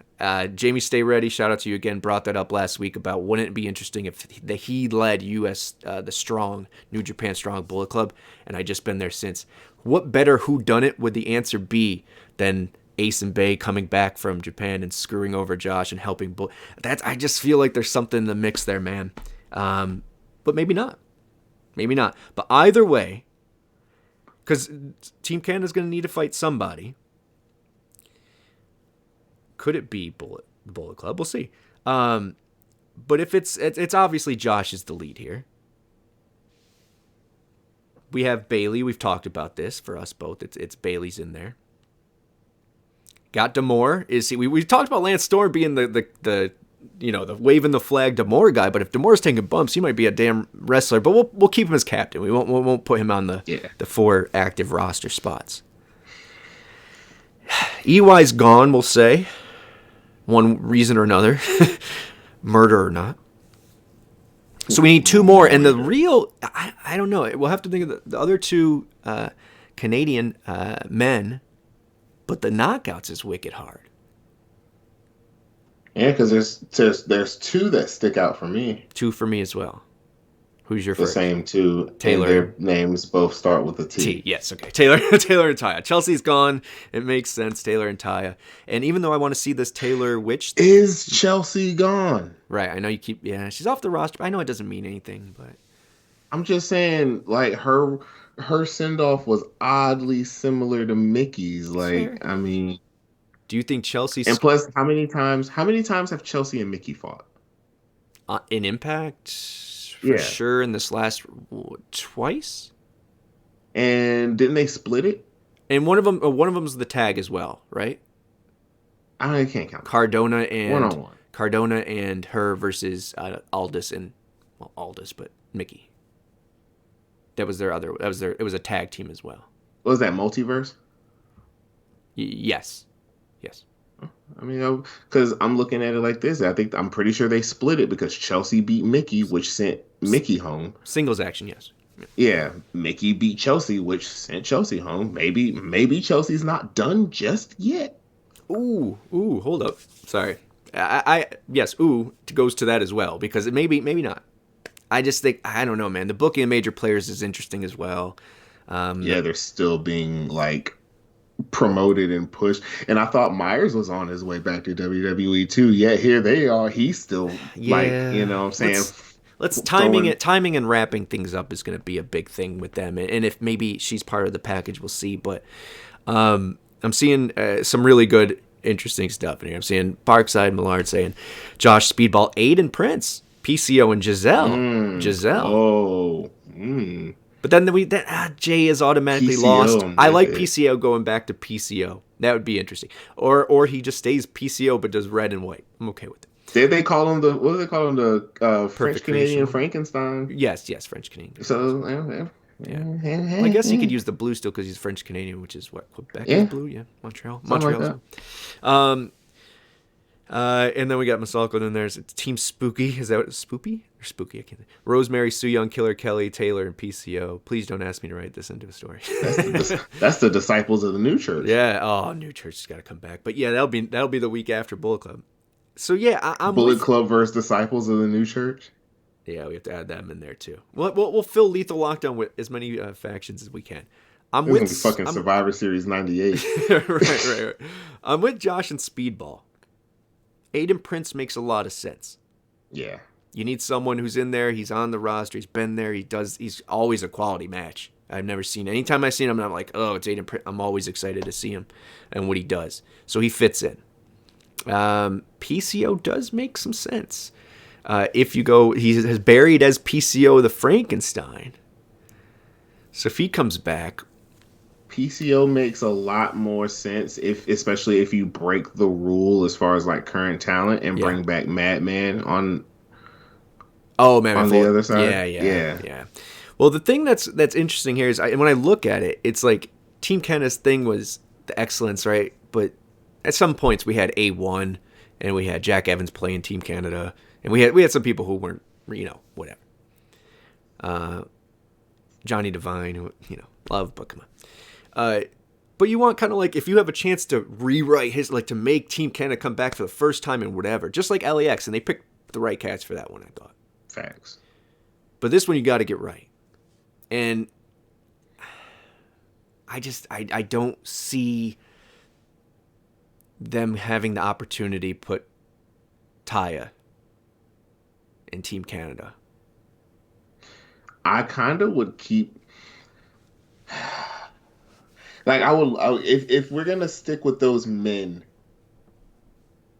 Jamie, stay ready. Shout out to you again. Brought that up last week about wouldn't it be interesting if he led U.S. The strong New Japan Strong Bullet Club, and I just been there since. What better whodunit would the answer be than Ace and Bay coming back from Japan and screwing over Josh and helping Bullet? I just feel like there's something in the mix there, man. But maybe not. Maybe not. But either way, because Team Canada's going to need to fight somebody. Could it be the Bullet Club? We'll see. But if it's obviously Josh is the lead here. We have Bailey. We've talked about this for us both. It's Bailey's in there. Got D'Amore. We talked about Lance Storm being the waving the flag D'Amore guy, but if D'Amore's taking bumps, he might be a damn wrestler. But we'll keep him as captain. We won't put him on the 4 active roster spots. EY's gone, we'll say. One reason or another. Murder or not. So we need 2 more. And the real, I don't know. We'll have to think of the other 2 Canadian men. But the knockouts is wicked hard. Yeah, because there's 2 that stick out for me. 2 for me as well. Who's your the first? The same 2. Taylor. And their names both start with a T. Yes, okay. Taylor and Taya. Chelsea's gone. It makes sense. Taylor and Taya. And even though I want to see this Taylor witch thing, is Chelsea gone? Right. I know you keep. Yeah, she's off the roster. I know it doesn't mean anything, but I'm just saying, like her send off was oddly similar to Mickey's. Like, I mean, do you think Chelsea? And plus, how many times have Chelsea and Mickey fought? In Impact. For sure in this last twice. And didn't they split it? And one of them's the tag as well, right? I can't count. Cardona and one-on-one. Cardona and her versus Aldis but Mickey. It was a tag team as well. Was that multiverse? Yes. I mean, because I'm looking at it like this. I'm pretty sure they split it because Chelsea beat Mickey, which sent Mickey home. Singles action, yes. Yeah, Mickey beat Chelsea, which sent Chelsea home. Maybe Chelsea's not done just yet. Ooh, hold up. Sorry. Yes, goes to that as well because it maybe not. I just think, I don't know, man. The booking of major players is interesting as well. They're still being like promoted and pushed, and I thought Myers was on his way back to WWE too. Yet here they are. He's still like, you know what I'm saying. Let's timing and wrapping things up is going to be a big thing with them, and if maybe she's part of the package, we'll see. But I'm seeing some really good, interesting stuff in here. I'm seeing Parkside Millard saying Josh Speedball, Aiden Prince, PCO, and Giselle. Oh. But then Jay is automatically PCO, lost. I like PCO going back to PCO. That would be interesting. Or he just stays PCO but does red and white. I'm okay with it. Did they call him the French Canadian Frankenstein? Yes, French Canadian. So yeah. Well, I guess he could use the blue still because he's French Canadian, which is what Quebec is blue. Yeah, Montreal. Like that. And then we got Masalko. Then there's Team Spooky. Is that what, Spoopy or Spooky? I can't think. Rosemary, Sue Young, Killer Kelly, Taylor, and PCO. Please don't ask me to write this into a story. That's the disciples of the new church. Yeah. Oh, new church has got to come back. But yeah, that'll be the week after Bullet Club. So yeah, I'm Bullet Club versus disciples of the new church. Yeah, we have to add them in there too. We'll fill Lethal Lockdown with as many factions as we can. I'm with Survivor Series '98. right. I'm with Josh and Speedball. Aiden Prince makes a lot of sense. Yeah. You need someone who's in there. He's on the roster. He's been there. He's always a quality match. I've never seen. Anytime I've seen him, I'm like, oh, it's Aiden Prince. I'm always excited to see him and what he does. So he fits in. PCO does make some sense. If you go, he has buried as PCO the Frankenstein. So if he comes back, PCO makes a lot more sense especially if you break the rule as far as like current talent and bring back Madman on. Oh man, on the other side. Yeah. Well, the thing that's interesting here is when I look at it, it's like Team Canada's thing was the excellence, right? But at some points we had A1 and we had Jack Evans playing Team Canada, and we had some people who weren't, whatever. Johnny Devine, who, love, but come on. But you want kind of like, if you have a chance to rewrite to make Team Canada come back for the first time and whatever, just like LAX, and they picked the right cats for that one, I thought. Facts. But this one you got to get right. And I don't see them having the opportunity to put Taya in Team Canada. I kind of would keep... Like, I would, if we're gonna stick with those men,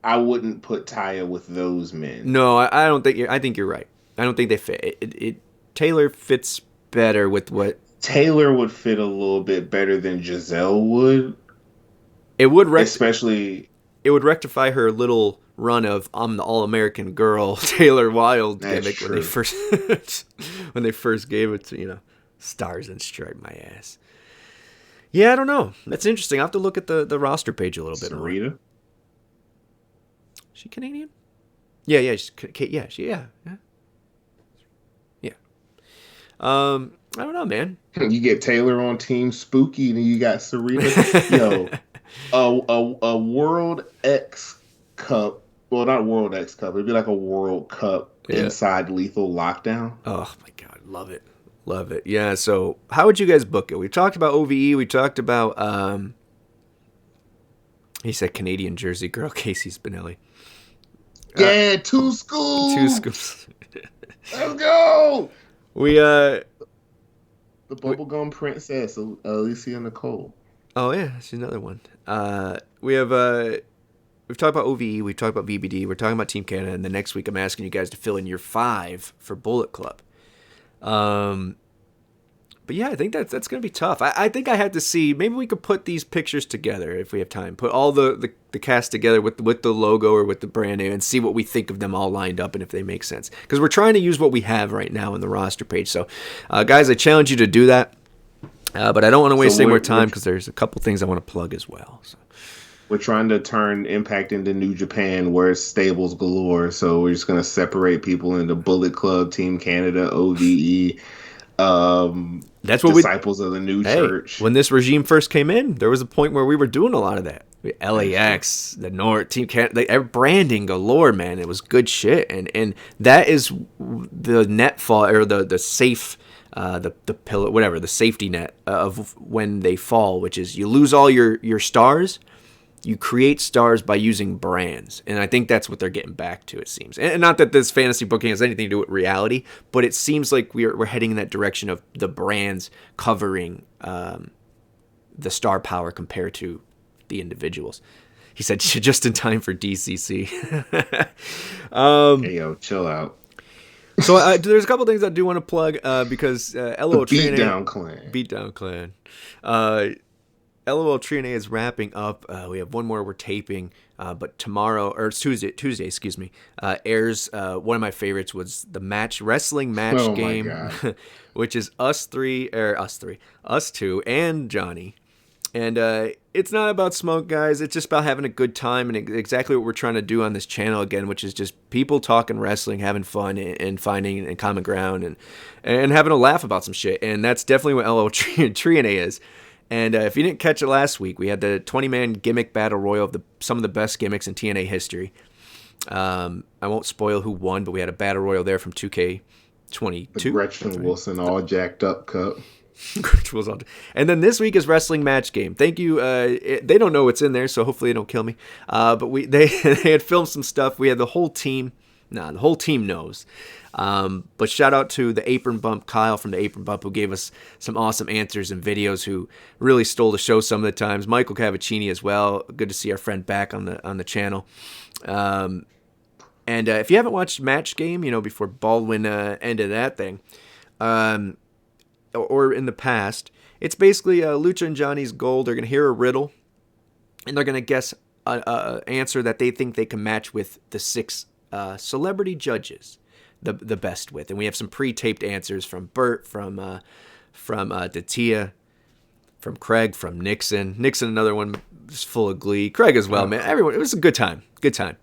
I wouldn't put Taya with those men. No, I don't think I think you're right. I don't think they fit. Taylor fits better with what Taylor would fit a little bit better than Giselle would. It would especially. It would rectify her little run of "I'm the All-American Girl" Taylor Wilde gimmick when they first gave it to Stars and Stripe my ass. Yeah, I don't know. That's interesting. I have to look at the roster page a little bit. Sarita? Is she Canadian? Yeah. I don't know, man. You get Taylor on Team Spooky, and then you got Sarita. A World X Cup. Well, not World X Cup. It'd be like a World Cup inside Lethal Lockdown. Oh my God, love it. Love it. Yeah, so how would you guys book it? We talked about OVE. We talked about, he said Canadian Jersey girl, Casey Spinelli. Yeah, two schools. Let's go. We, the Bubblegum Princess, Alicia Nicole. Oh, yeah, she's another one. We've talked about OVE. We've talked about VBD. We're talking about Team Canada. And the next week, I'm asking you guys to fill in your 5 for Bullet Club. But yeah, I think that's going to be tough. I think I had to see, maybe we could put these pictures together if we have time. Put all the cast together with the logo or with the brand name and see what we think of them all lined up and if they make sense. Because we're trying to use what we have right now in the roster page. So, guys, I challenge you to do that. But I don't want to waste any more time because there's a couple things I want to plug as well. So. We're trying to turn Impact into New Japan where it's stables galore. So we're just going to separate people into Bullet Club, Team Canada, OVE. That's what Disciples of the New Church. When this regime first came in, there was a point where we were doing a lot of that. LAX, the North, Team Canada, branding galore, man. It was good shit. And that is the net fall, or the safe, the pillow, whatever, the safety net of when they fall, which is you lose all your stars. You create stars by using brands. And I think that's what they're getting back to, it seems. And not that this fantasy booking has anything to do with reality, but it seems like we're heading in that direction of the brands covering the star power compared to the individuals. He said, just in time for DCC. Hey, yo, chill out. So there's a couple things I do want to plug because LOL Beatdown Clan. LOL TNA is wrapping up. We have one more we're taping, but tomorrow, or Tuesday, excuse me, airs one of my favorites was the wrestling match game, which is us two, and Johnny. And it's not about smoke, guys. It's just about having a good time and exactly what we're trying to do on this channel again, which is just people talking wrestling, having fun, and finding common ground and having a laugh about some shit. And that's definitely what LOL TNA is. And if you didn't catch it last week, we had the 20-man gimmick battle royal of some of the best gimmicks in TNA history. I won't spoil who won, but we had a battle royal there from 2K22. The Gretchen Wilson all jacked up cup. And then this week is wrestling match game. Thank you. They don't know what's in there, so hopefully they don't kill me. But they had filmed some stuff. We had the whole team. The whole team knows. But shout out to the Apron Bump, Kyle from the Apron Bump, who gave us some awesome answers and videos, who really stole the show some of the times. Michael Cavaccini as well. Good to see our friend back on the channel. And if you haven't watched Match Game, before Baldwin ended that thing, or in the past, it's basically Lucha and Johnny's goal. They're going to hear a riddle, and they're going to guess an answer that they think they can match with the 6 celebrity judges the best with. And we have some pre-taped answers from Bert, from Datia, from Craig, from Nixon, another one just full of glee. Craig as well, man. Everyone, it was a good time. Good time.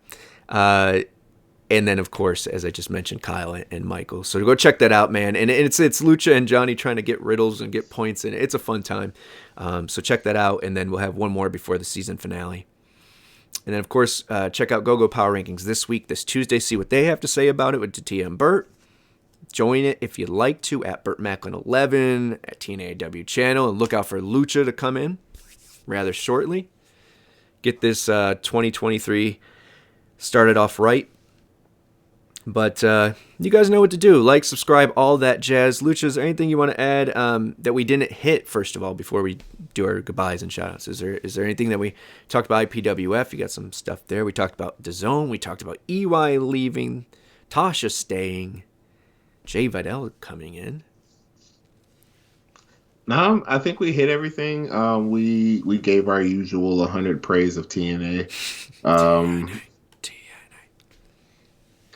And then, of course, as I just mentioned, Kyle and Michael. So go check that out, man. And it's Lucha and Johnny trying to get riddles and get points, and it's a fun time. So check that out, and then we'll have one more before the season finale. And then, of course, check out GoGo Power Rankings this week, this Tuesday. See what they have to say about it with TM Burt. Join it if you'd like to at Burt Macklin 11 at TNAIWChannel, and look out for Lucha to come in rather shortly. Get this 2023 started off right. But you guys know what to do. Like, subscribe, all that jazz. Lucha, is there anything you want to add that we didn't hit, first of all, before we do our goodbyes and shout-outs? Is there anything that we talked about? IPWF, you got some stuff there. We talked about DAZN. We talked about EY leaving. Tasha staying. Jay Vidal coming in. No, I think we hit everything. We gave our usual 100 praise of TNA.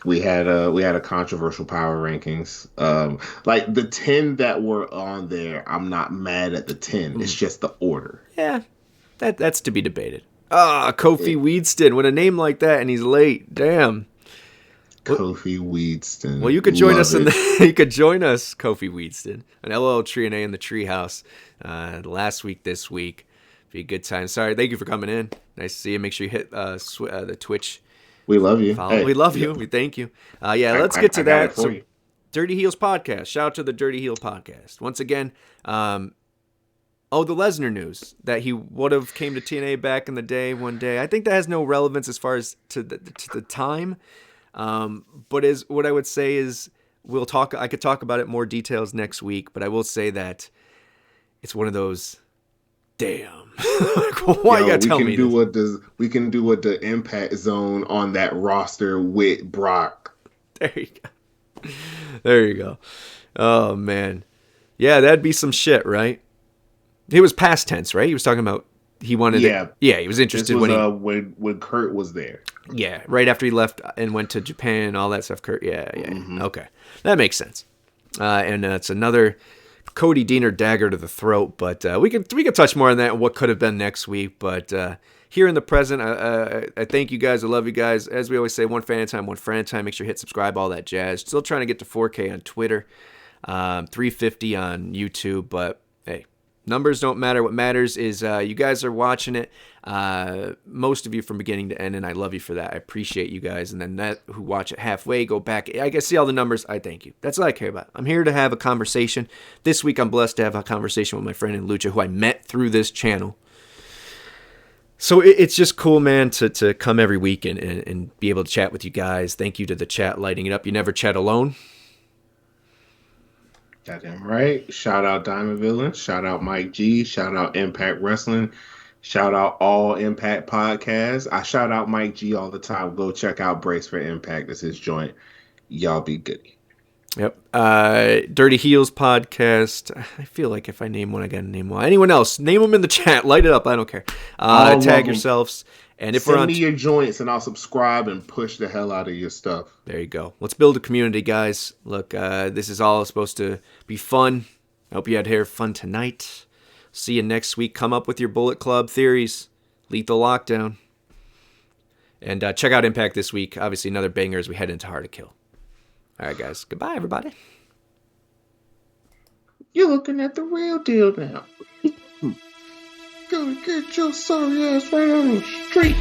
We had a controversial power rankings. Like the 10 that were on there, I'm not mad at the 10. It's just the order. Yeah, that's to be debated. Kofi Weedston with a name like that, and he's late. Damn. Kofi Weedston. Well, you could join us you could join us, Kofi Weedston, an LL TNA in the Treehouse last week, this week. Be a good time. Sorry, thank you for coming in. Nice to see you. Make sure you hit the Twitch. We love you. Hey, we love you. We thank you. Let's get to that. So, Dirty Heels Podcast. Shout out to the Dirty Heel Podcast. Once again, the Lesnar news that he would have came to TNA back in the day one day. I think that has no relevance as far as to the time. But what I would say is I could talk about it more details next week, but I will say that it's one of those damn. Why you gotta tell me this? We can do what the Impact Zone on that roster with Brock. There you go. Oh man, yeah, that'd be some shit, right? He was past tense, right? He was talking about he wanted. He was interested when Kurt was there. Yeah, right after he left and went to Japan and all that stuff. Kurt, yeah. Mm-hmm. Okay, that makes sense. And it's another Cody Deaner dagger to the throat, but we could touch more on that and what could have been next week. But here in the present, I thank you guys. I love you guys. As we always say, one fan at a time, one friend at a time. Make sure you hit subscribe, all that jazz. Still trying to get to 4K on Twitter, 350 on YouTube, but hey, numbers don't matter. What matters is you guys are watching it. Most of you from beginning to end, and I love you for that. I appreciate you guys. And then that who watch it halfway, go back. I can see all the numbers. I thank you. That's all I care about. I'm here to have a conversation. This week, I'm blessed to have a conversation with my friend in Lucha, who I met through this channel. So it's just cool, man, to come every week and be able to chat with you guys. Thank you to the chat lighting it up. You never chat alone. Goddamn right. Shout out Diamond Villain. Shout out Mike G. Shout out Impact Wrestling. Shout out All Impact Podcasts. I shout out Mike G all the time. Go check out Brace for Impact. That's his joint. Y'all be good. Yep. Dirty Heels Podcast. I feel like if I name one, I gotta name one. Anyone else? Name them in the chat. Light it up. I don't care. Tag yourselves. And if Send me your joints and I'll subscribe and push the hell out of your stuff. There you go. Let's build a community, guys. Look, this is all supposed to be fun. I hope you had here fun tonight. See you next week. Come up with your Bullet Club theories. Lethal Lockdown. And check out Impact this week. Obviously, another banger as we head into Hard to Kill. All right, guys. Goodbye, everybody. You're looking at the real deal now. Go get your sorry ass right on the street.